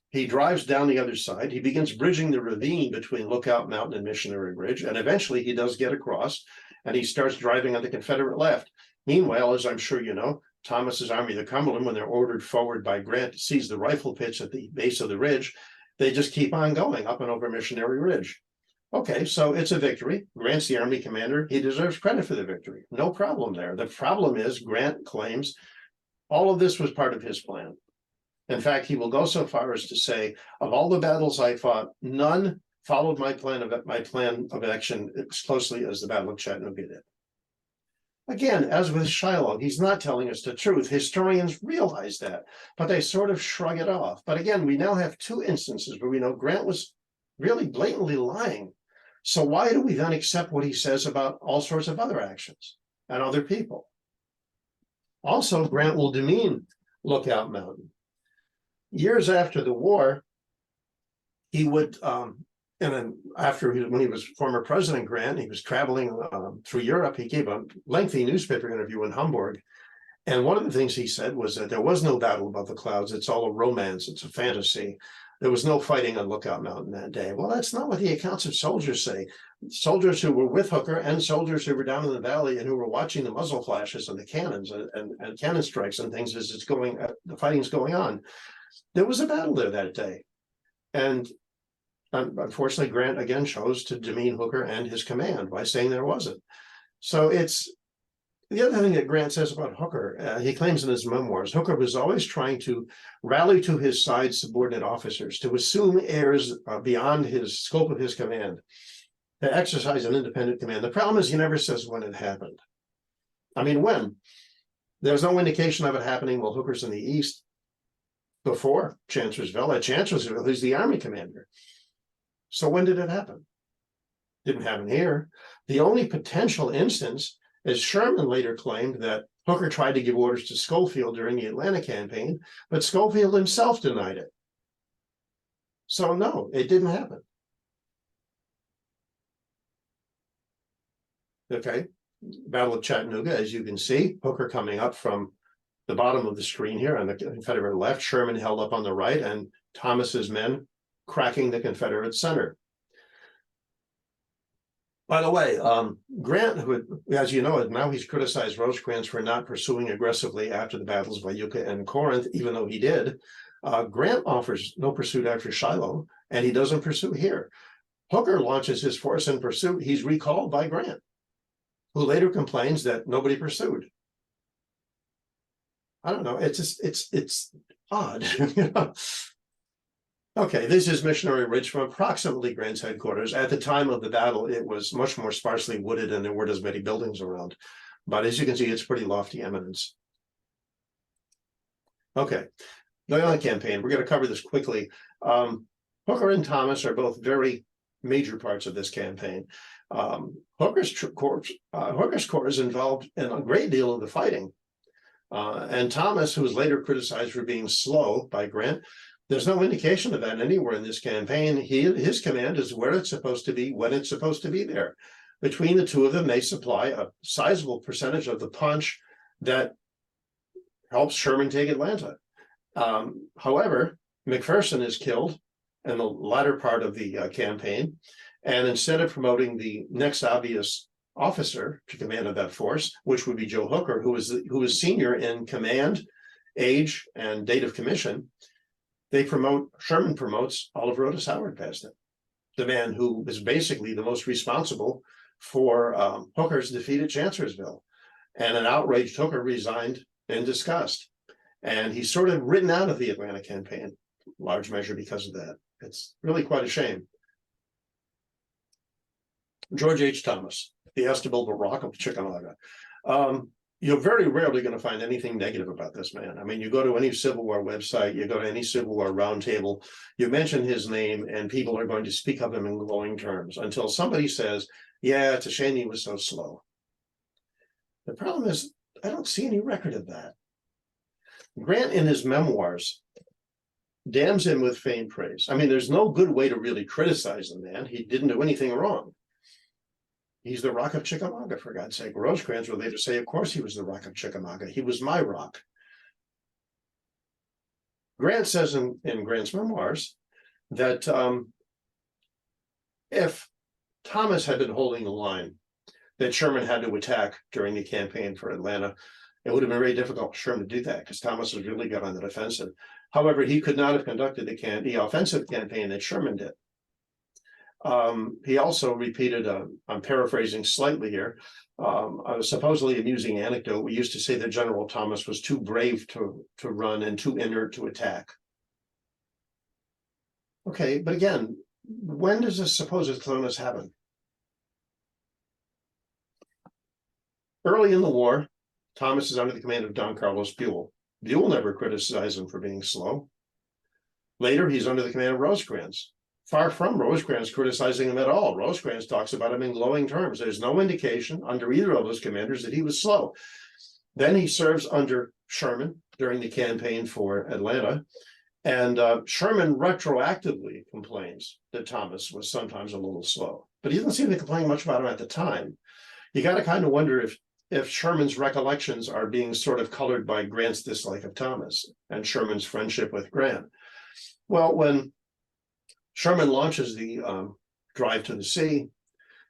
He drives down the other side. He begins bridging the ravine between Lookout Mountain and Missionary Ridge. And eventually he does get across and he starts driving on the Confederate left. Meanwhile, as I'm sure you know, Thomas's Army of the Cumberland, when they're ordered forward by Grant to seize the rifle pits at the base of the ridge, they just keep on going up and over Missionary Ridge. Okay, so it's a victory. Grant's the Army commander. He deserves credit for the victory. No problem there. The problem is Grant claims all of this was part of his plan. In fact, he will go so far as to say, of all the battles I fought, none followed my plan of action as closely as the Battle of Chattanooga did. Again, as with Shiloh, he's not telling us the truth. Historians realize that, but they sort of shrug it off. But again, we now have 2 instances where we know Grant was really blatantly lying. So why do we then accept what he says about all sorts of other actions and other people? Also, Grant will demean Lookout Mountain. Years after the war, he would, when he was former President Grant, he was traveling through Europe. He gave a lengthy newspaper interview in Hamburg. And one of the things he said was that there was no battle above the clouds. It's all a romance. It's a fantasy. There was no fighting on Lookout Mountain that day. Well, that's not what the accounts of soldiers say. Soldiers who were with Hooker and soldiers who were down in the valley and who were watching the muzzle flashes and the cannons and cannon strikes and things as the fighting's going on. There was a battle there that day. And unfortunately, Grant again chose to demean Hooker and his command by saying there wasn't. So the other thing that Grant says about Hooker, he claims in his memoirs, Hooker was always trying to rally to his side subordinate officers, to assume airs beyond his scope of his command, to exercise an independent command. The problem is he never says when it happened. I mean, when? There's no indication of it happening while Hooker's in the East before Chancellorsville. At Chancellorsville, he's the Army commander. So when did it happen? Didn't happen here. The only potential instance is Sherman later claimed that Hooker tried to give orders to Schofield during the Atlanta campaign, but Schofield himself denied it. So no, it didn't happen. Okay, Battle of Chattanooga, as you can see, Hooker coming up from the bottom of the screen here on the Confederate left, Sherman held up on the right, and Thomas's men cracking the Confederate center. By the way, Grant, who, as you know, now he's criticized Rosecrans for not pursuing aggressively after the battles of Iuka and Corinth, even though he did. Grant offers no pursuit after Shiloh, and he doesn't pursue here. Hooker launches his force in pursuit. He's recalled by Grant, who later complains that nobody pursued. I don't know. It's just, it's odd. You know? Okay, this is Missionary Ridge from approximately Grant's headquarters. At the time of the battle, it was much more sparsely wooded and there weren't as many buildings around. But as you can see, it's pretty lofty eminence. Okay, going on the campaign, we're going to cover this quickly. Hooker and Thomas are both very major parts of this campaign. Hooker's corps is involved in a great deal of the fighting. And Thomas, who was later criticized for being slow by Grant, there's no indication of that anywhere in this campaign. His command is where it's supposed to be, when it's supposed to be there. Between the two of them, they supply a sizable percentage of the punch that helps Sherman take Atlanta. However, McPherson is killed in the latter part of the campaign. And instead of promoting the next obvious officer to command of that force, which would be Joe Hooker, who was senior in command, age, and date of commission, Sherman promotes Oliver Otis Howard past him, the man who is basically the most responsible for Hooker's defeat at Chancellorsville. And an outraged Hooker resigned in disgust. And he's sort of written out of the Atlanta campaign, large measure because of that. It's really quite a shame. George H. Thomas, the estimable Rock of Chickamauga. You're very rarely going to find anything negative about this man. I mean, you go to any Civil War website, you go to any Civil War roundtable, you mention his name and people are going to speak of him in glowing terms until somebody says, yeah, it's a shame he was so slow. The problem is, I don't see any record of that. Grant in his memoirs damns him with faint praise. I mean, there's no good way to really criticize the man. He didn't do anything wrong. He's the Rock of Chickamauga, for God's sake. Rosecrans would later say, of course he was the Rock of Chickamauga. He was my rock. Grant says in Grant's memoirs that if Thomas had been holding the line that Sherman had to attack during the campaign for Atlanta, it would have been very difficult for Sherman to do that because Thomas was really good on the defensive. However, he could not have conducted the offensive campaign that Sherman did. He also repeated, I'm paraphrasing slightly here, a supposedly amusing anecdote. We used to say that General Thomas was too brave to run and too inert to attack. Okay, but again, when does this supposed slowness happen? Early in the war, Thomas is under the command of Don Carlos Buell. Buell never criticized him for being slow. Later, he's under the command of Rosecrans. Far from Rosecrans criticizing him at all. Rosecrans talks about him in glowing terms. There's no indication under either of those commanders that he was slow. Then he serves under Sherman during the campaign for Atlanta. And Sherman retroactively complains that Thomas was sometimes a little slow. But he doesn't seem to complain much about him at the time. You got to kind of wonder if Sherman's recollections are being sort of colored by Grant's dislike of Thomas and Sherman's friendship with Grant. Well, when Sherman launches the drive to the sea,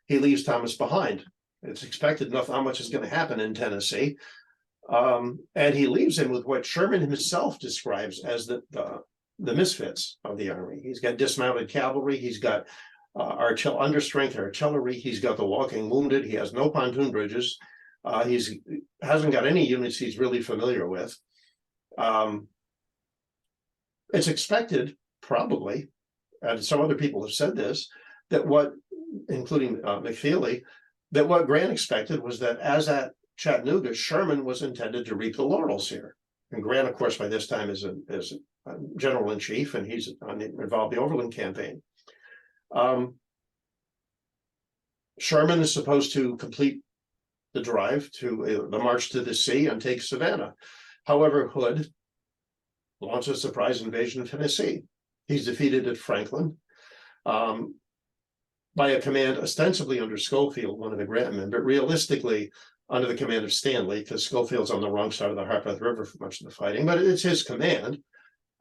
he leaves Thomas behind. It's expected not much is going to happen in Tennessee. And he leaves him with what Sherman himself describes as the misfits of the army. He's got dismounted cavalry. He's got understrength artillery. He's got the walking wounded. He has no pontoon bridges. He's hasn't got any units he's really familiar with. It's expected, probably, and some other people have said this, that what, including McFeely, that what Grant expected was that as at Chattanooga, Sherman was intended to reap the laurels here. And Grant, of course, by this time is a general in chief, and he's involved in the Overland campaign. Sherman is supposed to complete the drive to the march to the sea and take Savannah. However, Hood launches a surprise invasion of Tennessee. He's defeated at Franklin by a command ostensibly under Schofield, one of the Grant men, but realistically under the command of Stanley, because Schofield's on the wrong side of the Harpeth River for much of the fighting, but it's his command.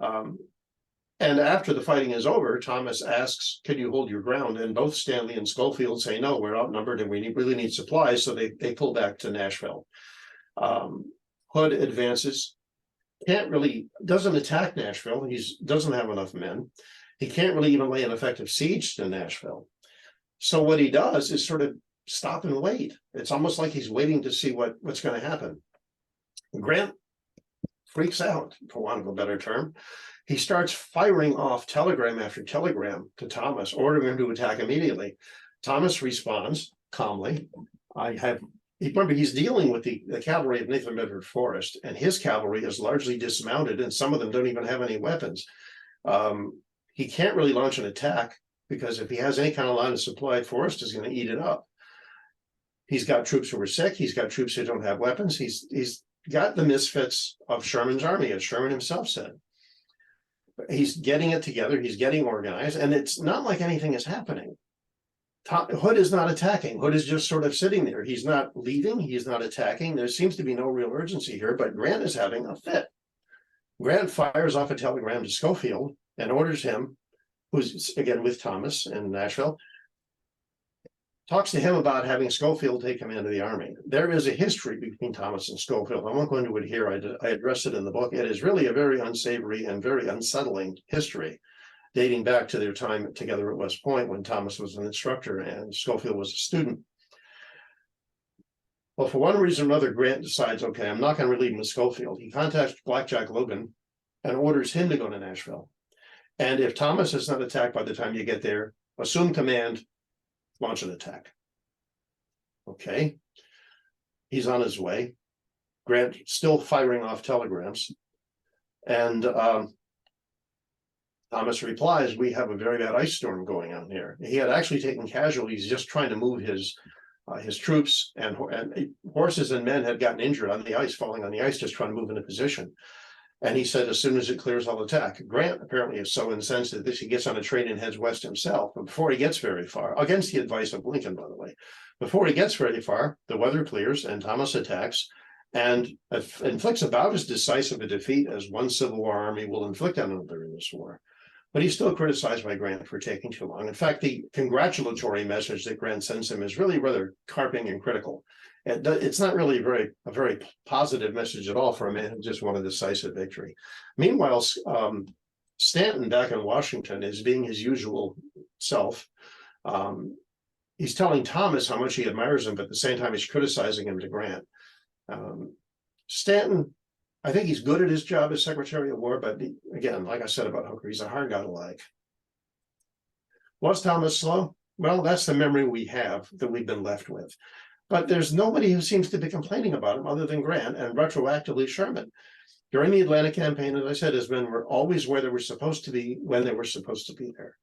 And after the fighting is over, Thomas asks, can you hold your ground? And both Stanley and Schofield say, no, we're outnumbered and we really need supplies. So they pull back to Nashville. Hood advances, doesn't attack Nashville. He doesn't have enough men. He can't really even lay an effective siege to Nashville. So what he does is sort of stop and wait. It's almost like he's waiting to see what's going to happen. Grant freaks out, for want of a better term. He starts firing off telegram after telegram to Thomas, ordering him to attack immediately. Thomas responds calmly. Remember, he's dealing with the cavalry of Nathan Bedford Forrest, and his cavalry is largely dismounted, and some of them don't even have any weapons. He can't really launch an attack, because if he has any kind of line of supply, Forrest is going to eat it up. He's got troops who are sick. He's got troops who don't have weapons. He's got the misfits of Sherman's army, as Sherman himself said. He's getting it together. He's getting organized, and it's not like anything is happening. Hood is not attacking. Hood is just sort of sitting there. He's not leaving. He's not attacking. There seems to be no real urgency here, but Grant is having a fit. Grant fires off a telegram to Schofield and orders him, who's again with Thomas in Nashville, talks to him about having Schofield take command of the army. There is a history between Thomas and Schofield. I won't go into it here. I addressed it in the book. It is really a very unsavory and very unsettling history, dating back to their time together at West Point when Thomas was an instructor and Schofield was a student. Well, for one reason or another, Grant decides, okay, I'm not going to relieve him with Schofield. He contacts Blackjack Logan and orders him to go to Nashville. And if Thomas is not attacked by the time you get there, assume command, launch an attack. Okay. He's on his way. Grant still firing off telegrams. And Thomas replies, we have a very bad ice storm going on here. He had actually taken casualties just trying to move his troops, and horses and men had gotten injured on the ice, falling on the ice, just trying to move into position. And he said, as soon as it clears, I'll attack. Grant apparently is so incensed that he gets on a train and heads west himself. But before he gets very far, against the advice of Lincoln, by the way, before he gets very far, the weather clears and Thomas attacks and inflicts about as decisive a defeat as one Civil War army will inflict on another in this war. But he's still criticized by Grant for taking too long. In fact, the congratulatory message that Grant sends him is really rather carping and critical. It's not really a very positive message at all for a man who just won a decisive victory. Meanwhile, Stanton back in Washington is being his usual self. He's telling Thomas how much he admires him, but at the same time, he's criticizing him to Grant. Stanton, I think he's good at his job as Secretary of War, but again, like I said about Hooker, he's a hard guy to like. Was Thomas slow? Well, that's the memory we have that we've been left with. But there's nobody who seems to be complaining about him other than Grant and retroactively Sherman. During the Atlantic campaign, as I said, his men were always where they were supposed to be when they were supposed to be there.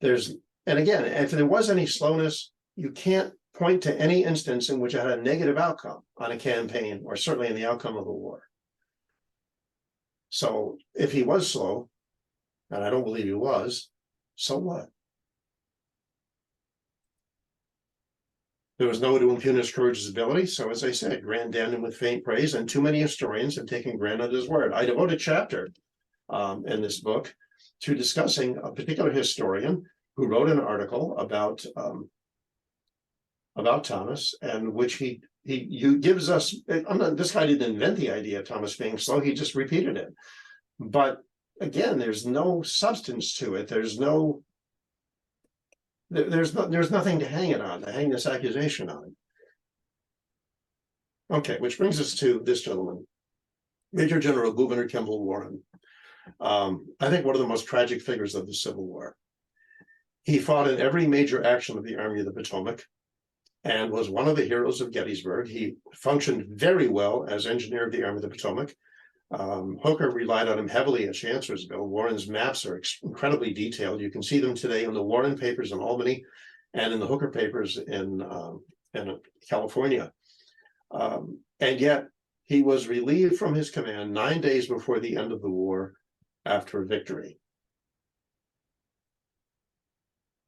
And again, if there was any slowness, you can't point to any instance in which it had a negative outcome on a campaign, or certainly in the outcome of a war. So if he was slow, and I don't believe he was, so what? There was no way to impugn his courageous ability. So as I said, Grant damned him with faint praise, and too many historians have taken Grant at his word. I devote a chapter in this book to discussing a particular historian who wrote an article about Thomas, and which he gives us. This guy didn't invent the idea of Thomas being slow. He just repeated it. But again, there's no substance to it. There's nothing to hang it on, to hang this accusation on. Okay, which brings us to this gentleman, Major General Gouverneur Kemble Warren. I think one of the most tragic figures of the Civil War. He fought in every major action of the Army of the Potomac and was one of the heroes of Gettysburg. He functioned very well as engineer of the Army of the Potomac. Hooker relied on him heavily at Chancellorsville. Warren's maps are incredibly detailed. You can see them today in the Warren papers in Albany and in the Hooker papers in California. And yet he was relieved from his command 9 days before the end of the war after victory.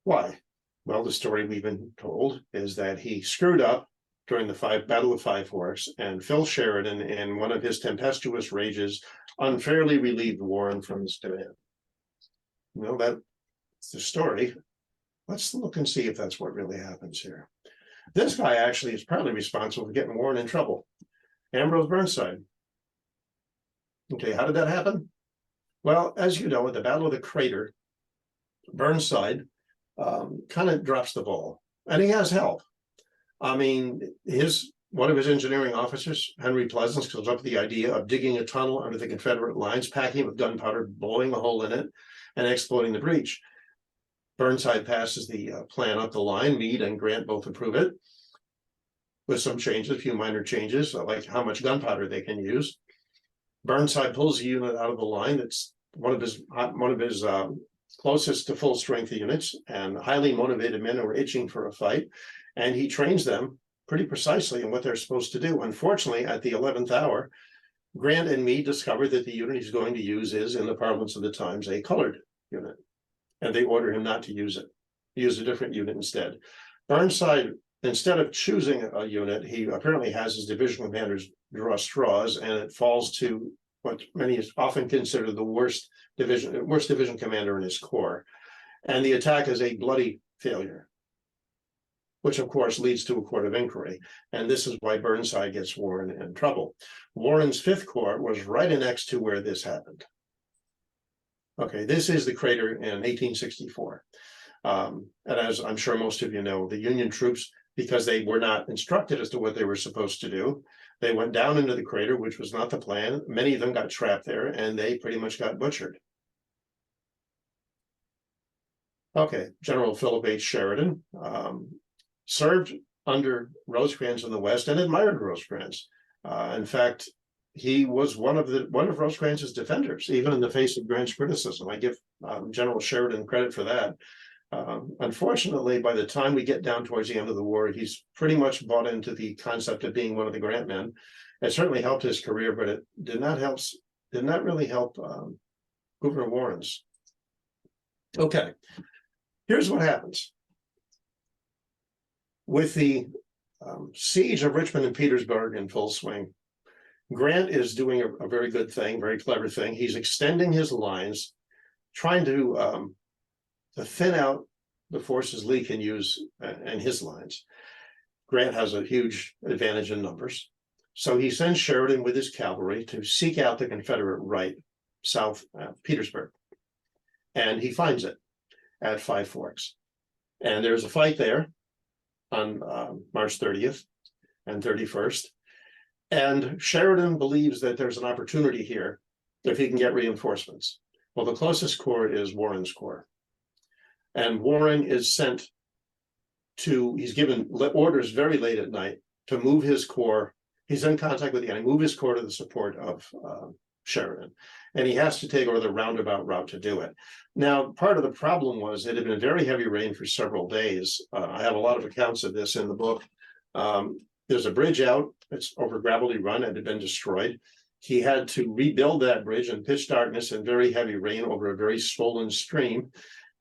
Why? Well, the story we've been told is that he screwed up during the Battle of Five Forks, and Phil Sheridan, in one of his tempestuous rages, unfairly relieved Warren from his command. Well, that's the story. Let's look and see if that's what really happens here. This guy actually is partly responsible for getting Warren in trouble. Ambrose Burnside. Okay, how did that happen? Well, as you know, at the Battle of the Crater, Burnside kind of drops the ball, and he has help. I mean, one of his engineering officers, Henry Pleasance, comes up with the idea of digging a tunnel under the Confederate lines, packing it with gunpowder, blowing a hole in it, and exploding the breach. Burnside passes the plan up the line. Meade and Grant both approve it, with some changes, a few minor changes, like how much gunpowder they can use. Burnside pulls a unit out of the line. It's one of his closest to full strength units, and highly motivated men who are itching for a fight. And he trains them pretty precisely in what they're supposed to do. Unfortunately, at the 11th hour, Grant and Meade discover that the unit he's going to use is, in the parlance of the times, a colored unit. And they order him not to use it, use a different unit instead. Burnside, instead of choosing a unit, he apparently has his division commanders draw straws, and it falls to what many often consider the worst division commander in his corps. And the attack is a bloody failure, which of course leads to a court of inquiry. And this is why Burnside gets Warren in trouble. Warren's Fifth Corps was right next to where this happened. Okay, this is the crater in 1864. And as I'm sure most of you know, the Union troops, because they were not instructed as to what they were supposed to do, they went down into the crater, which was not the plan. Many of them got trapped there, and they pretty much got butchered. Okay, General Philip H. Sheridan served under Rosecrans in the West and admired Rosecrans. In fact, he was one of Rosecrans's defenders, even in the face of Grant's criticism. I give General Sheridan credit for that. Unfortunately, by the time we get down towards the end of the war, he's pretty much bought into the concept of being one of the Grant men. It certainly helped his career, but it did not really help Gouverneur Warren's. Okay, here's what happens. With the siege of Richmond and Petersburg in full swing, Grant is doing a very good thing, very clever thing. He's extending his lines, trying to thin out the forces Lee can use in his lines. Grant has a huge advantage in numbers. So he sends Sheridan with his cavalry to seek out the Confederate right south Petersburg. And he finds it at Five Forks. And there's a fight there on March 30th and 31st. And Sheridan believes that there's an opportunity here if he can get reinforcements. Well, the closest corps is Warren's corps. And Warren is sent to, he's given orders very late at night to move his corps. He's in contact with the enemy, move his corps to the support of Sheridan. And he has to take over the roundabout route to do it. Now, part of the problem was it had been very heavy rain for several days. I have a lot of accounts of this in the book. There's a bridge out, it's over Gravelly Run, and had been destroyed. He had to rebuild that bridge in pitch darkness and very heavy rain over a very swollen stream.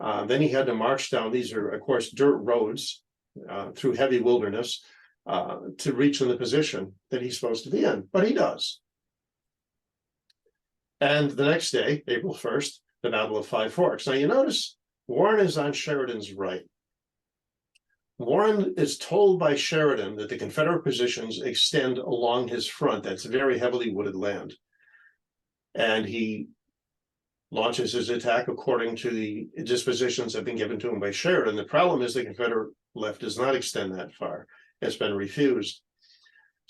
Then he had to march down, these are, of course, dirt roads through heavy wilderness to reach in the position that he's supposed to be in, but he does. And the next day, April 1st, the Battle of Five Forks. Now you notice Warren is on Sheridan's right. Warren is told by Sheridan that the Confederate positions extend along his front. That's very heavily wooded land. And he launches his attack according to the dispositions that have been given to him by Sheridan. The problem is the Confederate left does not extend that far. It's been refused.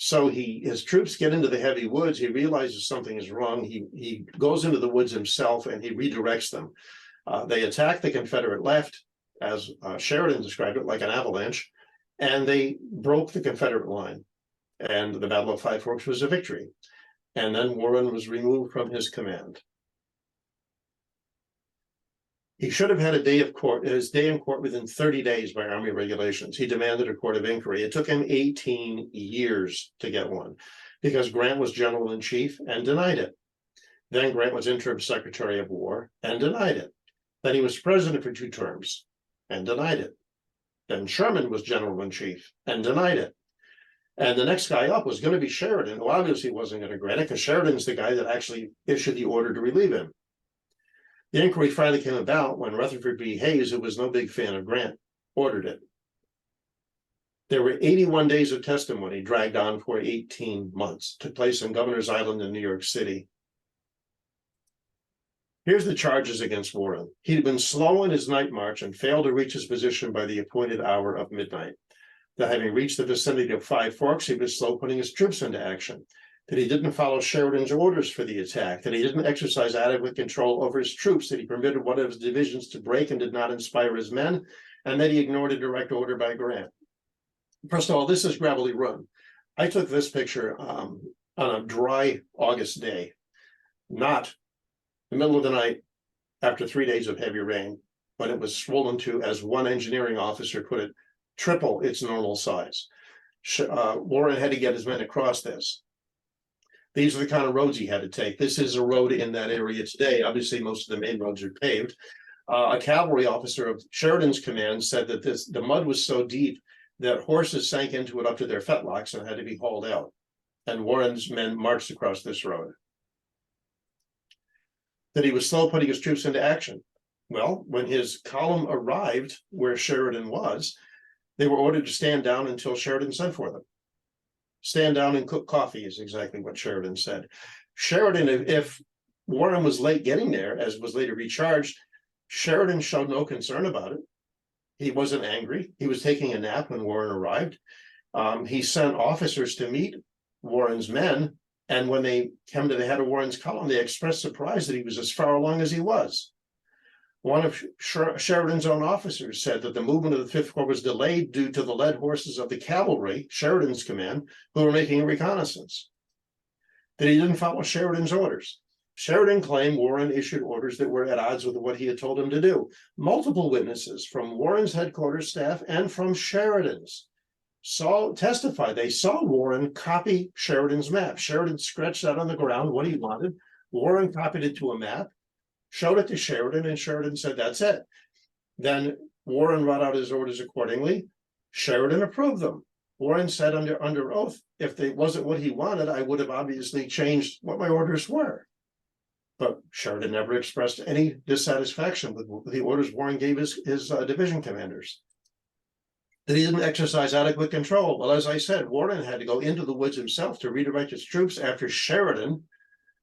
So his troops get into the heavy woods. He realizes something is wrong. He goes into the woods himself and he redirects them. They attack the Confederate left, as Sheridan described it, like an avalanche, and they broke the Confederate line. And the Battle of Five Forks was a victory. And then Warren was removed from his command. He should have had his day in court within 30 days by Army regulations. He demanded a court of inquiry. It took him 18 years to get one because Grant was general in chief and denied it. Then Grant was interim secretary of war and denied it. Then he was president for 2 terms and denied it. Then Sherman was general in chief and denied it. And the next guy up was going to be Sheridan, who obviously wasn't going to grant it because Sheridan's the guy that actually issued the order to relieve him. The inquiry finally came about when Rutherford B. Hayes, who was no big fan of Grant, ordered it. There were 81 days of testimony dragged on for 18 months. Took place on Governor's Island in New York City. Here's the charges against Warren. He'd been slow in his night march and failed to reach his position by the appointed hour of midnight. That having reached the vicinity of Five Forks, he was slow putting his troops into action. That he didn't follow Sheridan's orders for the attack, that he didn't exercise adequate control over his troops, that he permitted one of his divisions to break and did not inspire his men, and that he ignored a direct order by Grant. First of all, this is Gravelly Run. I took this picture on a dry August day, not the middle of the night after 3 days of heavy rain, when it was swollen to, as one engineering officer put it, triple its normal size. Warren had to get his men across this. These are the kind of roads he had to take. This is a road in that area today. Obviously, most of the main roads are paved. A cavalry officer of Sheridan's command said that the mud was so deep that horses sank into it up to their fetlocks and had to be hauled out. And Warren's men marched across this road. That he was slow putting his troops into action. Well, when his column arrived where Sheridan was, they were ordered to stand down until Sheridan sent for them. Stand down and cook coffee is exactly what Sheridan said. Sheridan, if Warren was late getting there, as was later recharged, Sheridan showed no concern about it. He wasn't angry. He was taking a nap when Warren arrived. He sent officers to meet Warren's men, and when they came to the head of Warren's column, they expressed surprise that he was as far along as he was. One of Sheridan's own officers said that the movement of the Fifth Corps was delayed due to the led horses of the cavalry, Sheridan's command, who were making a reconnaissance. That he didn't follow Sheridan's orders. Sheridan claimed Warren issued orders that were at odds with what he had told him to do. Multiple witnesses from Warren's headquarters staff and from Sheridan's testified they saw Warren copy Sheridan's map. Sheridan scratched out on the ground what he wanted. Warren copied it to a map, showed it to Sheridan, and Sheridan said, that's it. Then Warren wrote out his orders accordingly. Sheridan approved them. Warren said under oath, if it wasn't what he wanted, I would have obviously changed what my orders were. But Sheridan never expressed any dissatisfaction with the orders Warren gave his division commanders. That he didn't exercise adequate control. Well, as I said, Warren had to go into the woods himself to redirect his troops after Sheridan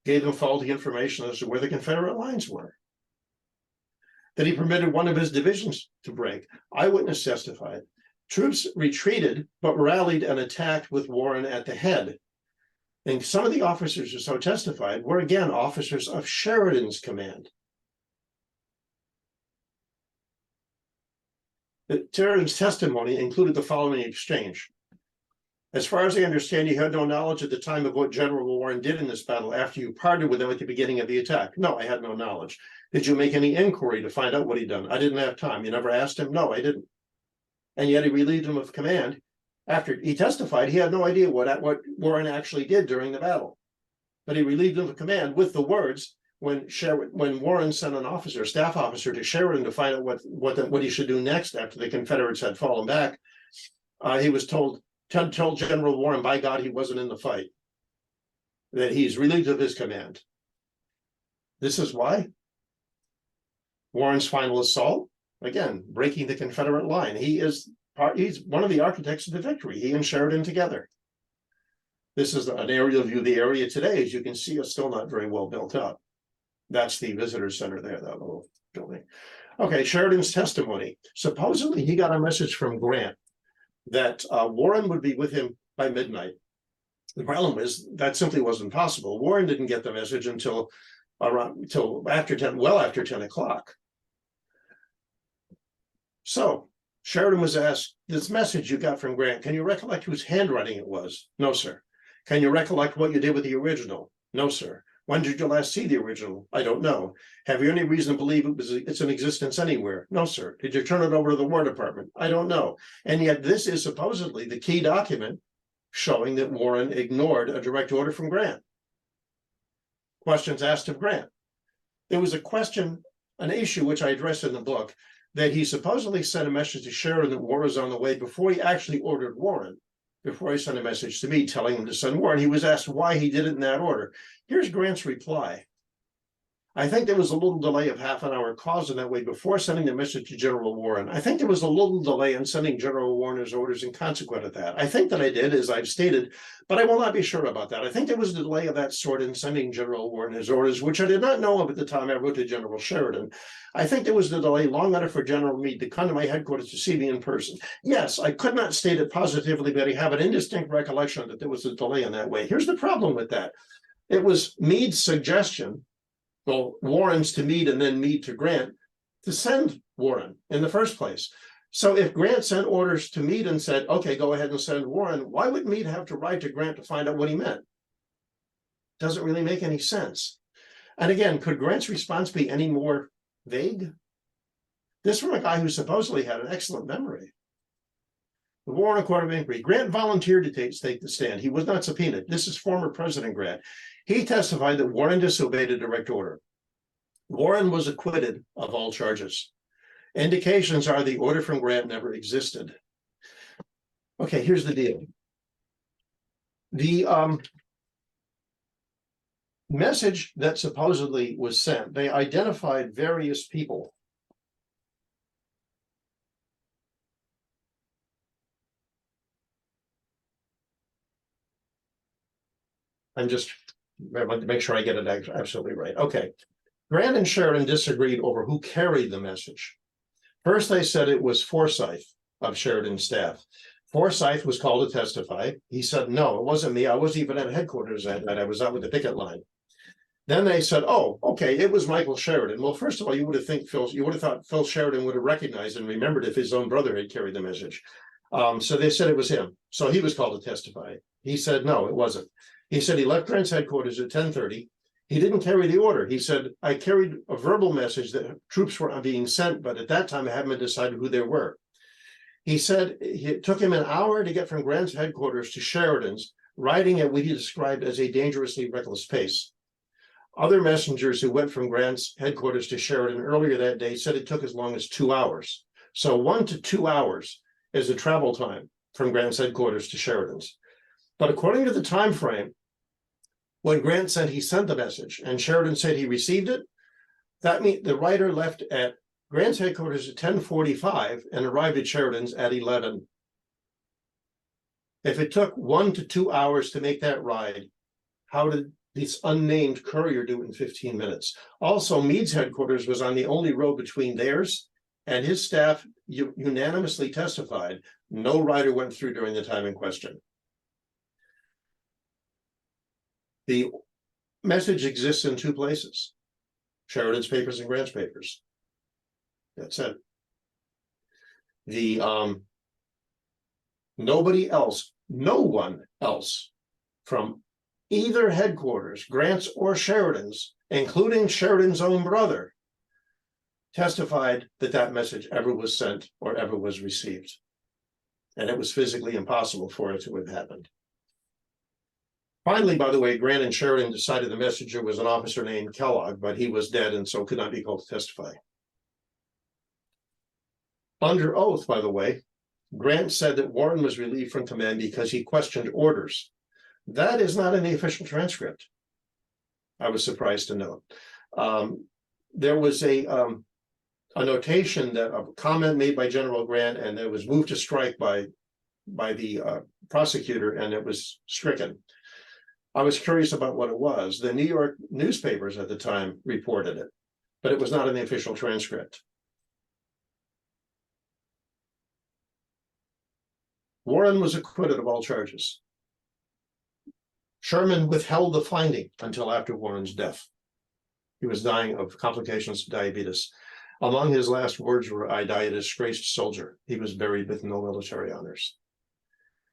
gave them faulty information as to where the Confederate lines were. That he permitted one of his divisions to break. Eyewitness testified. Troops retreated, but rallied and attacked with Warren at the head. And some of the officers who so testified were again officers of Sheridan's command. Sheridan's testimony included the following exchange. As far as I understand, you had no knowledge at the time of what General Warren did in this battle after you parted with him at the beginning of the attack. No, I had no knowledge. Did you make any inquiry to find out what he'd done? I didn't have time. You never asked him? No, I didn't. And yet he relieved him of command. After he testified, he had no idea what Warren actually did during the battle. But he relieved him of command with the words, when Warren sent an officer, a staff officer, to Sheridan to find out what he should do next after the Confederates had fallen back, he was told General Warren, by God, he wasn't in the fight, that he's relieved of his command. This is why Warren's final assault, again, breaking the Confederate line. He's one of the architects of the victory, he and Sheridan together. This is an aerial view. The area today, as you can see, is still not very well built up. That's the visitor center there, that little building. Okay, Sheridan's testimony. Supposedly, he got a message from Grant that Warren would be with him by midnight. The problem is that simply wasn't possible. Warren didn't get the message until after 10, well after 10 o'clock. So Sheridan was asked, this message you got from Grant, can you recollect whose handwriting it was? No, sir. Can you recollect what you did with the original? No, sir. When did you last see the original? I don't know. Have you any reason to believe it's in existence anywhere? No, sir. Did you turn it over to the War Department? I don't know. And yet this is supposedly the key document showing that Warren ignored a direct order from Grant. Questions asked of Grant. There was a question, an issue which I addressed in the book, that he supposedly sent a message to Sheridan that war was on the way before he actually ordered Warren. Before he sent a message to me telling him to send Warren, he was asked why he did it in that order. Here's Grant's reply. I think there was a little delay of half an hour caused in that way before sending the message to General Warren. I think there was a little delay in sending General Warren his orders in consequence of that. I think that I did, as I've stated, but I will not be sure about that. I think there was a delay of that sort in sending General Warren his orders, which I did not know of at the time I wrote to General Sheridan. I think there was a delay long enough for General Meade to come to my headquarters to see me in person. Yes, I could not state it positively, but I have an indistinct recollection that there was a delay in that way. Here's the problem with that. It was Meade's suggestion, well, Warren's to Meade and then Meade to Grant, to send Warren in the first place. So if Grant sent orders to Meade and said, okay, go ahead and send Warren, why would Meade have to write to Grant to find out what he meant? Doesn't really make any sense. And again, could Grant's response be any more vague? This from a guy who supposedly had an excellent memory. The Warren Court of Inquiry. Grant volunteered to take the stand. He was not subpoenaed. This is former President Grant. He testified that Warren disobeyed a direct order. Warren was acquitted of all charges. Indications are the order from Grant never existed. Okay, here's the deal. The message that supposedly was sent, they identified various people. I'm just I want to make sure I get it absolutely right. Okay. Grant and Sheridan disagreed over who carried the message. First, they said it was Forsyth of Sheridan's staff. Forsyth was called to testify. He said, no, it wasn't me. I wasn't even at headquarters that night. I was out with the picket line. Then they said, oh, okay, it was Michael Sheridan. Well, first of all, you would have thought Phil Sheridan would have recognized and remembered if his own brother had carried the message. So they said it was him. So he was called to testify. He said, no, it wasn't. He said he left Grant's headquarters at 10:30. He didn't carry the order. He said, I carried a verbal message that troops were being sent, but at that time I hadn't decided who they were. He said it took him an hour to get from Grant's headquarters to Sheridan's, riding at what he described as a dangerously reckless pace. Other messengers who went from Grant's headquarters to Sheridan earlier that day said it took as long as 2 hours. So 1 to 2 hours is the travel time from Grant's headquarters to Sheridan's. But according to the time frame, when Grant said he sent the message and Sheridan said he received it, that means the writer left at Grant's headquarters at 10:45 and arrived at Sheridan's at 11. If it took 1 to 2 hours to make that ride, how did this unnamed courier do it in 15 minutes? Also, Meade's headquarters was on the only road between theirs, and his staff unanimously testified no rider went through during the time in question. The message exists in 2 places, Sheridan's papers and Grant's papers. That's it. The no one else from either headquarters, Grant's or Sheridan's, including Sheridan's own brother, testified that that message ever was sent or ever was received. And it was physically impossible for it to have happened. Finally, by the way, Grant and Sheridan decided the messenger was an officer named Kellogg, but he was dead and so could not be called to testify. Under oath, by the way, Grant said that Warren was relieved from command because he questioned orders. That is not in the official transcript. I was surprised to note. There was a notation that a comment made by General Grant, and it was moved to strike by the prosecutor, and it was stricken. I was curious about what it was. The New York newspapers at the time reported it, but it was not in the official transcript. Warren was acquitted of all charges. Sherman withheld the finding until after Warren's death. He was dying of complications of diabetes. Among his last words were, "I die a disgraced soldier." He was buried with no military honors.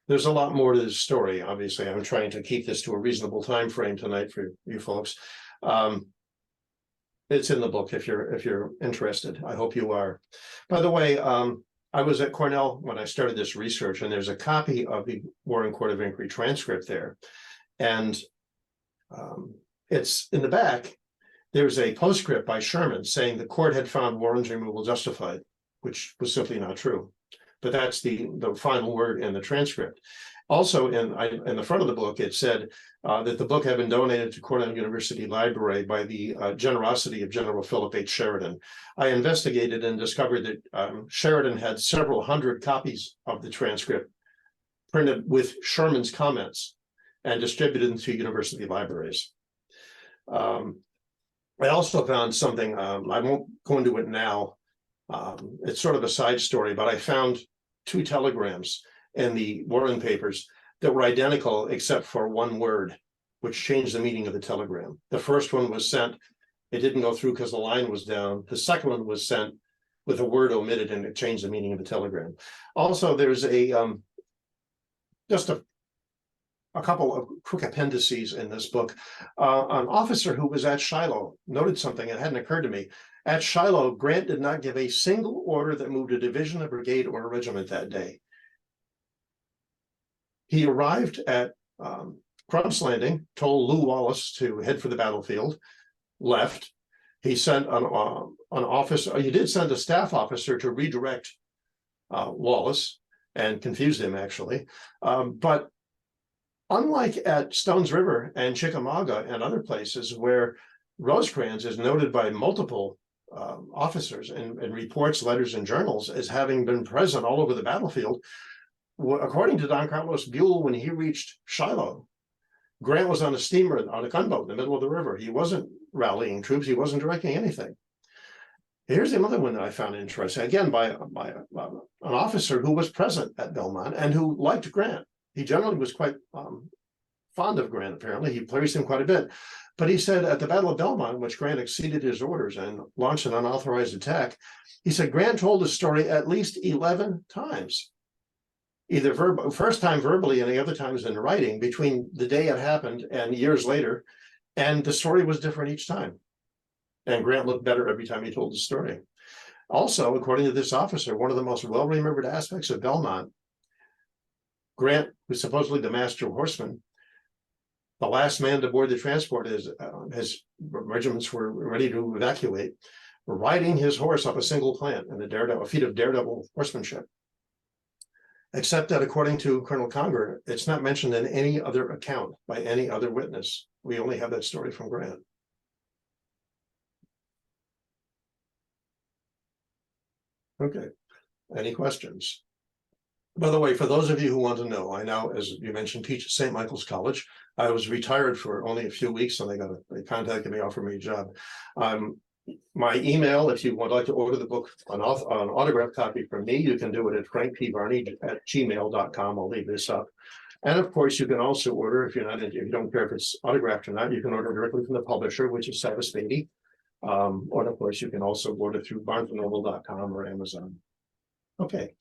There's a lot more to this story. Obviously, I'm trying to keep this to a reasonable time frame tonight for you folks. It's in the book if you're interested. I hope you are. By the way, I was at Cornell when I started this research, and there's a copy of the Warren Court of Inquiry transcript there. And it's in the back. There's a postscript by Sherman saying the court had found Warren's removal justified, which was simply not true. But that's the final word in the transcript. Also, in the front of the book, it said that the book had been donated to Cornell University Library by the generosity of General Philip H. Sheridan. I investigated and discovered that Sheridan had several hundred copies of the transcript printed with Sherman's comments and distributed them to university libraries. I also found something, I won't go into it now. It's sort of a side story, but I found 2 telegrams in the Warren papers that were identical except for one word, which changed the meaning of the telegram. The first one was sent, it didn't go through because the line was down. The second one was sent with a word omitted, and it changed the meaning of the telegram. Also, there's just a couple of quick appendices in this book. An officer who was at Shiloh noted something that hadn't occurred to me. At Shiloh, Grant did not give a single order that moved a division, a brigade, or a regiment that day. He arrived at Crump's Landing, told Lew Wallace to head for the battlefield, left. He sent an officer, he did send a staff officer to redirect Wallace and confuse him, actually. But unlike at Stones River and Chickamauga and other places where Rosecrans is noted by multiple officers and reports, letters, and journals as having been present all over the battlefield, according to Don Carlos Buell, when he reached Shiloh, Grant was on a steamer, on a gunboat in the middle of the river. He wasn't rallying troops. He wasn't directing anything. Here's another one that I found interesting, again, by an officer who was present at Belmont and who liked Grant. He generally was quite fond of Grant, apparently. He praised him quite a bit. But he said at the Battle of Belmont, which Grant exceeded his orders and launched an unauthorized attack, he said Grant told his story at least 11 times, either first time verbally and the other times in writing, between the day it happened and years later. And the story was different each time. And Grant looked better every time he told the story. Also, according to this officer, one of the most well-remembered aspects of Belmont, Grant was supposedly the master horseman, the last man to board the transport as his regiments were ready to evacuate, riding his horse up a single plant in a feat of daredevil horsemanship. Except that according to Colonel Conger, it's not mentioned in any other account by any other witness. We only have that story from Grant. Okay, any questions? By the way, for those of you who want to know, I now, as you mentioned, teach at St. Michael's College. I was retired for only a few weeks, and they contacted me, offered me a job. My email, if you would like to order the book, an autographed copy from me, you can do it at frankpvarney@gmail.com. I'll leave this up. And of course, you can also order, if you don't care if it's autographed or not, you can order directly from the publisher, which is Savas Beatty. Or of course, you can also order through barnesandnoble.com or Amazon. Okay.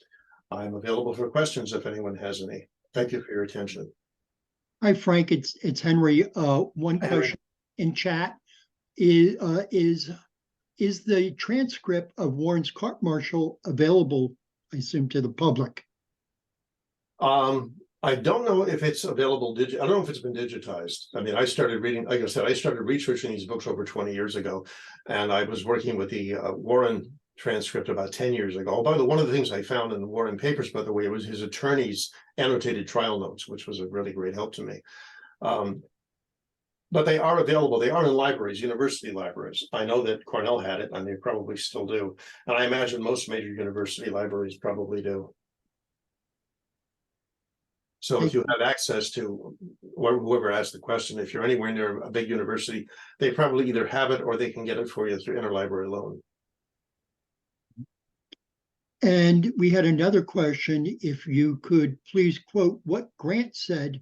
I'm available for questions if anyone has any. Thank you for your attention. Hi, Frank. It's Henry. One question in chat is the transcript of Warren's court martial available, I assume, to the public? I don't know if it's available. I don't know if it's been digitized. I mean, I started reading, like I said, I started researching these books over 20 years ago, and I was working with the Warren transcript about 10 years ago. By the way, one of the things I found in the Warren papers, by the way, was his attorney's annotated trial notes, which was a really great help to me. But they are available. They are in libraries, university libraries. I know that Cornell had it, and they probably still do. And I imagine most major university libraries probably do. So if you have access to, or whoever asked the question, if you're anywhere near a big university, they probably either have it or they can get it for you through interlibrary loan. And we had another question. If you could please quote what Grant said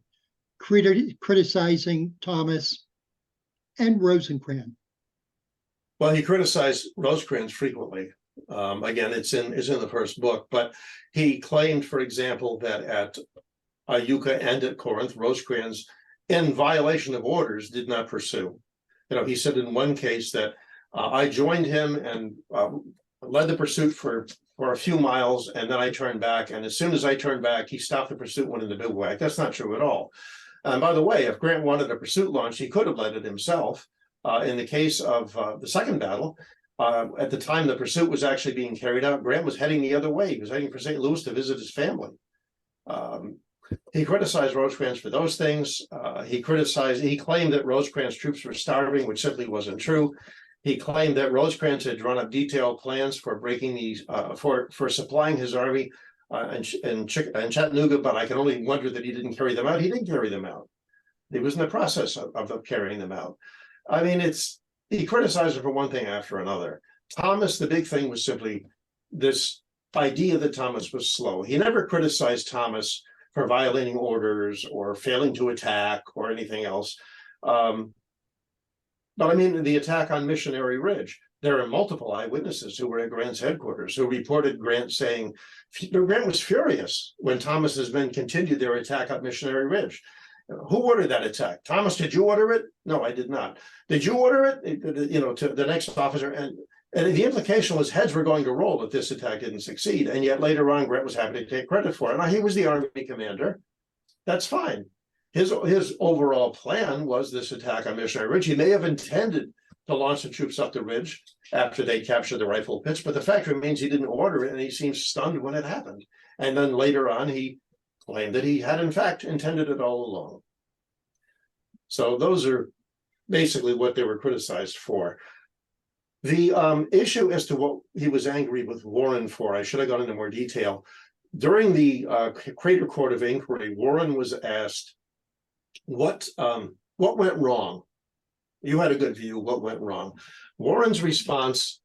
criticizing Thomas and Rosecrans? Well, he criticized Rosecrans frequently. Again, it's in the first book, but he claimed, for example, that at Iuka and at Corinth, Rosecrans, in violation of orders, did not pursue. He said in one case that I joined him and led the pursuit for a few miles, and then I turned back. And as soon as I turned back, he stopped the pursuit, went into bivouac. That's not true at all. And by the way, if Grant wanted a pursuit launch, he could have led it himself. In the case of the second battle, at the time the pursuit was actually being carried out, Grant was heading the other way. He was heading for St. Louis to visit his family. He criticized Rosecrans for those things. He claimed that Rosecrans' troops were starving, which simply wasn't true. He claimed that Rosecrans had drawn up detailed plans for breaking these, for supplying his army in Chattanooga, but I can only wonder that he didn't carry them out. He didn't carry them out. He was in the process of carrying them out. I mean, he criticized him for one thing after another. Thomas, the big thing was simply this idea that Thomas was slow. He never criticized Thomas for violating orders or failing to attack or anything else. But I mean, the attack on Missionary Ridge, there are multiple eyewitnesses who were at Grant's headquarters who reported Grant saying, Grant was furious when Thomas's men continued their attack on Missionary Ridge. Who ordered that attack? Thomas, did you order it? No, I did not. Did you order it? To the next officer. And the implication was heads were going to roll if this attack didn't succeed. And yet later on, Grant was happy to take credit for it. Now, he was the Army commander. That's fine. His overall plan was this attack on Missionary Ridge. He may have intended to launch the troops up the ridge after they captured the rifle pits, but the fact remains he didn't order it, and he seemed stunned when it happened. And then later on, he claimed that he had in fact intended it all along. So those are basically what they were criticized for. The issue as to what he was angry with Warren for, I should have gone into more detail. During the Crater Court of Inquiry, Warren was asked, what went wrong? You had a good view, what went wrong? Warren's response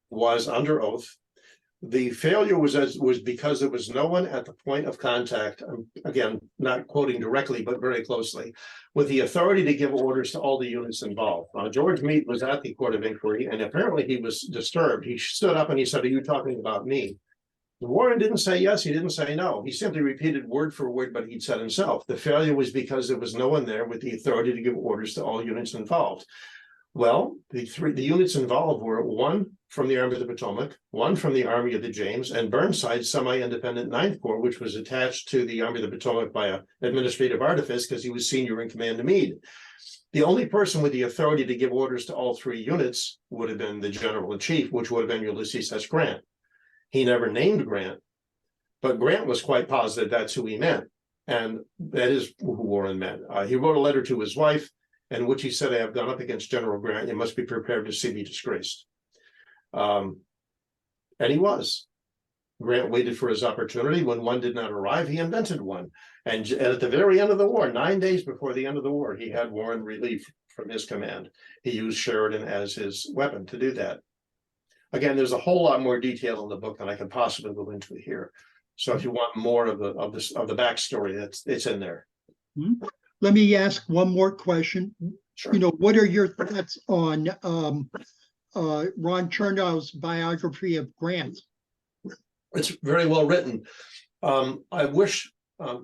was under oath. The failure was because there was no one at the point of contact, again, not quoting directly, but very closely, with the authority to give orders to all the units involved. George Meade was at the Court of Inquiry, and apparently he was disturbed. He stood up and he said, "Are you talking about me?" Warren didn't say yes, he didn't say no. He simply repeated word for word what he'd said himself. The failure was because there was no one there with the authority to give orders to all units involved. Well, the units involved were one from the Army of the Potomac, one from the Army of the James, and Burnside's semi-independent 9th Corps, which was attached to the Army of the Potomac by an administrative artifice because he was senior in command to Meade. The only person with the authority to give orders to all three units would have been the General-in-Chief, which would have been Ulysses S. Grant. He never named Grant, but Grant was quite positive that's who he meant. And that is who Warren meant. He wrote a letter to his wife in which he said, "I have gone up against General Grant. You must be prepared to see me disgraced." And he was. Grant waited for his opportunity. When one did not arrive, he invented one. And at the very end of the war, 9 days before the end of the war, he had Warren relieved from his command. He used Sheridan as his weapon to do that. Again, there's a whole lot more detail in the book than I can possibly go into here. So if you want more of the backstory, it's in there. Let me ask one more question. Sure. What are your thoughts on Ron Chernow's biography of Grant? It's very well written. I wish Mr.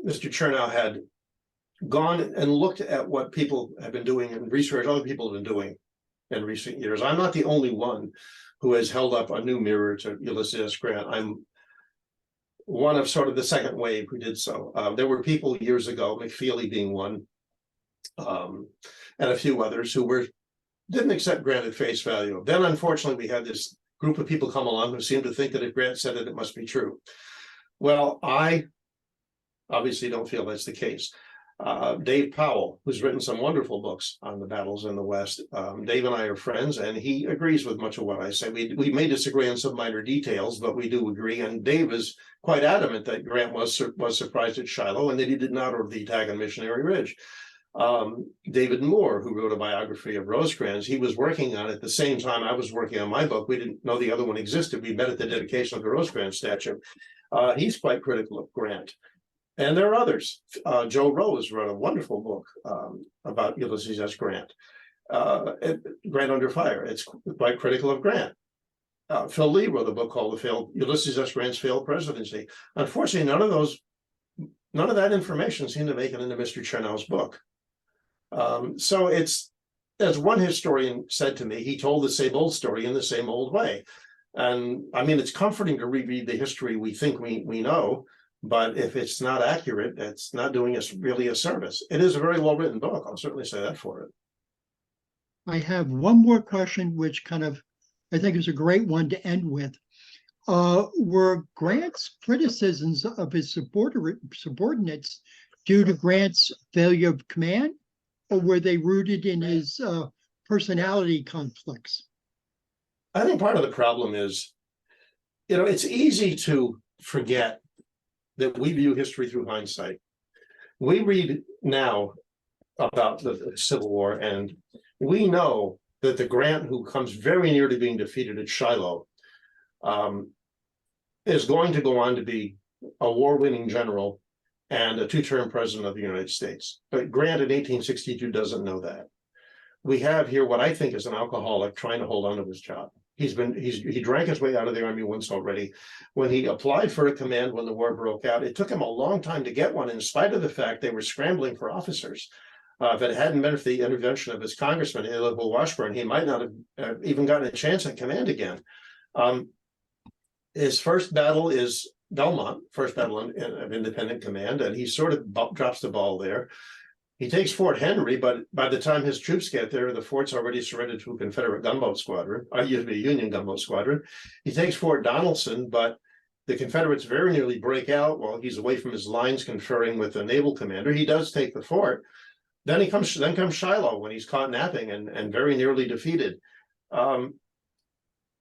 Chernow had gone and looked at what people have been doing and research other people have been doing in recent years. I'm not the only one who has held up a new mirror to Ulysses S. Grant. I'm one of sort of the second wave who did so. There were people years ago, McFeely being one, and a few others who didn't accept Grant at face value. Then, unfortunately, we had this group of people come along who seemed to think that if Grant said it, it must be true. Well, I obviously don't feel that's the case. Dave Powell, who's written some wonderful books on the battles in the West. Dave and I are friends, and he agrees with much of what I say. We may disagree on some minor details, but we do agree. And Dave is quite adamant that Grant was surprised at Shiloh and that he did not order the attack on Missionary Ridge. David Moore, who wrote a biography of Rosecrans, he was working on it at the same time I was working on my book. We didn't know the other one existed. We met at the dedication of the Rosecrans statue. He's quite critical of Grant. And there are others. Joe Rose wrote a wonderful book about Ulysses S. Grant. Grant Under Fire. It's quite critical of Grant. Phil Lee wrote a book called Ulysses S. Grant's Failed Presidency. Unfortunately, none of that information seemed to make it into Mr. Chernow's book. So it's, as one historian said to me, he told the same old story in the same old way. And I mean, it's comforting to reread the history we think we know, but if it's not accurate, it's not doing us really a service. It is a very well-written book. I'll certainly say that for it. I have one more question, which kind of, I think is a great one to end with. Were Grant's criticisms of his subordinates due to Grant's failure of command, or were they rooted in his personality conflicts? I think part of the problem is, it's easy to forget that we view history through hindsight. We read now about the Civil War, and we know that the Grant who comes very near to being defeated at Shiloh is going to go on to be a war-winning general and a two-term president of the United States. But Grant in 1862 doesn't know that. We have here what I think is an alcoholic trying to hold on to his job. He drank his way out of the Army once already. When he applied for a command when the war broke out, it took him a long time to get one, in spite of the fact they were scrambling for officers. If it hadn't been for the intervention of his congressman, Elizabeth Washburn, he might not have even gotten a chance at command again. His first battle is Belmont, first battle of independent command, and he sort of drops the ball there. He takes Fort Henry, but by the time his troops get there, the fort's already surrendered to a Confederate gunboat squadron, or a Union gunboat squadron. He takes Fort Donelson, but the Confederates very nearly break out while he's away from his lines conferring with the naval commander. He does take the fort. Then comes Shiloh when he's caught napping and very nearly defeated. At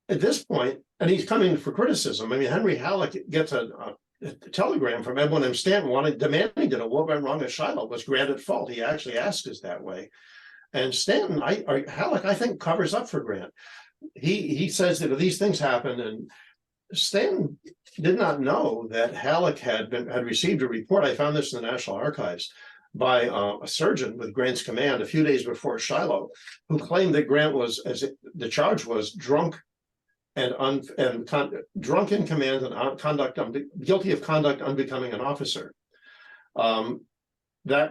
this point, and he's coming for criticism. I mean, Henry Halleck gets a telegram from Edwin M. Stanton demanding that what went wrong at Shiloh. Was Grant at fault? He actually asked us that way. And Stanton, Halleck, I think, covers up for Grant. He says that these things happen, and Stanton did not know that Halleck had received a report. I found this in the National Archives by a surgeon with Grant's command a few days before Shiloh, who claimed that Grant was, the charge was, drunk drunk in command and guilty of conduct unbecoming an officer. That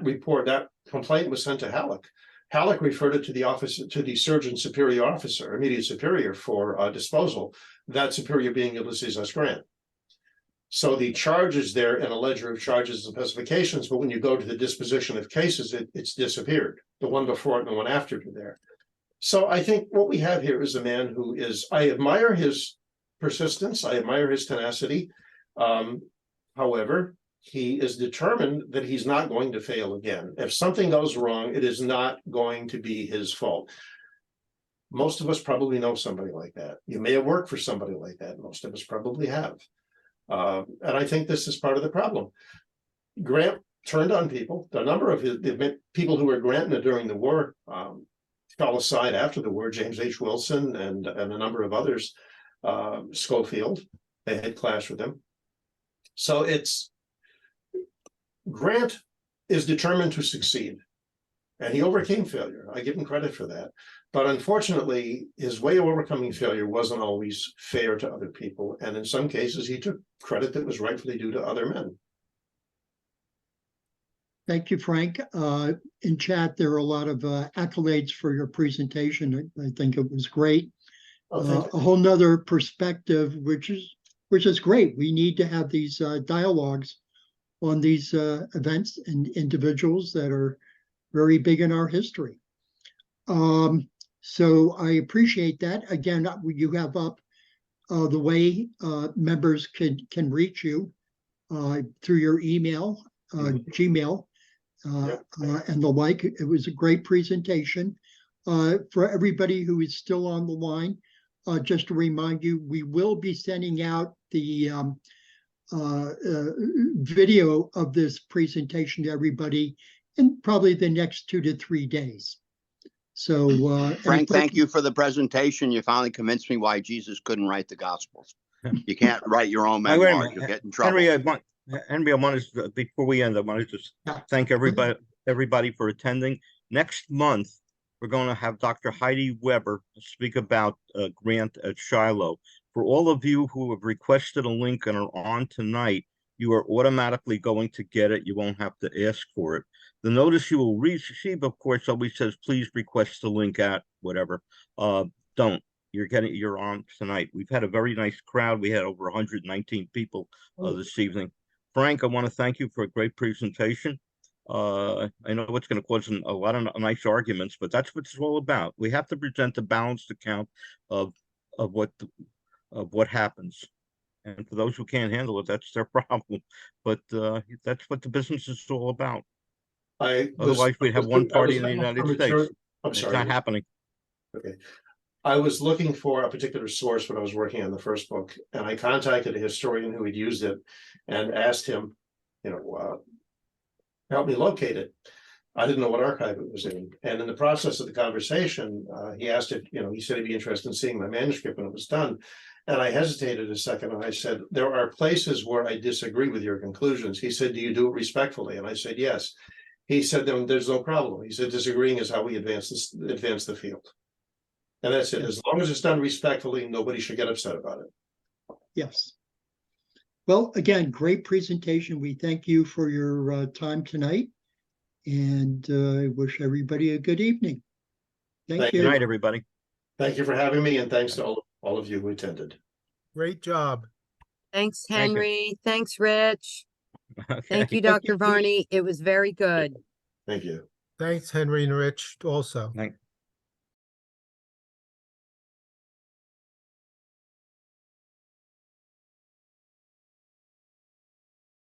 complaint was sent to Halleck. Halleck referred it to the surgeon superior officer, immediate superior, for disposal. That superior being Ulysses S. Grant. So the charge is there in a ledger of charges and specifications, but when you go to the disposition of cases, it's disappeared. The one before it and the one after it are there. So I think what we have here is a man who is, I admire his persistence, I admire his tenacity. However, he is determined that he's not going to fail again. If something goes wrong, it is not going to be his fault. Most of us probably know somebody like that. You may have worked for somebody like that. Most of us probably have. And I think this is part of the problem. Grant turned on people. The number of the people who were Granting during the war fell aside after the war. James H. Wilson and a number of others, Schofield, they had clashed with him. So Grant is determined to succeed, and he overcame failure. I give him credit for that. But unfortunately, his way of overcoming failure wasn't always fair to other people. And in some cases, he took credit that was rightfully due to other men. Thank you, Frank. In chat, there are a lot of accolades for your presentation. I think it was great. A whole nother perspective, which is great. We need to have these dialogues on these events and individuals that are very big in our history. So I appreciate that. Again, you have up the way members can reach you through your email, Gmail, and the like. It was a great presentation. For everybody who is still on the line, just to remind you, we will be sending out the video of this presentation to everybody in probably the next 2 to 3 days. So Frank, thank you for the presentation. You finally convinced me why Jesus couldn't write the Gospels. You can't write your own memoirs. You'll get in trouble. Henry, Henry, I want to, before we end, I want to just Yeah. thank everybody for attending. Next month, we're going to have Dr. Heidi Weber speak about a grant at Shiloh. For all of you who have requested a link and are on tonight, you are automatically going to get it. You won't have to ask for it. The notice you will receive, of course, always says, please request the link at whatever. Don't. You're on tonight. We've had a very nice crowd. We had over 119 people this evening. Frank, I want to thank you for a great presentation. I know it's going to cause a lot of nice arguments, but that's what it's all about. We have to present a balanced account of what happens. And for those who can't handle it, that's their problem. But that's what the business is all about. Otherwise, we'd have one party in the United States. It's not happening. Okay. I was looking for a particular source when I was working on the first book, and I contacted a historian who had used it and asked him, help me locate it. I didn't know what archive it was in. And in the process of the conversation, he asked if, he said he'd be interested in seeing my manuscript when it was done. And I hesitated a second and I said, there are places where I disagree with your conclusions. He said, do you do it respectfully? And I said, yes. He said, then there's no problem. He said, disagreeing is how we advance the field. And that's it. As long as it's done respectfully, nobody should get upset about it. Yes. Well, again, great presentation. We thank you for your time tonight, and I wish everybody a good evening. Thank you. Good night, everybody. Thank you for having me, and thanks to all of you who attended. Great job. Thanks, Thank you. Henry. Thanks, Rich. Okay. Thank you, Dr. Varney. It was very good. Thank you. Thanks, Henry and Rich, also. Thank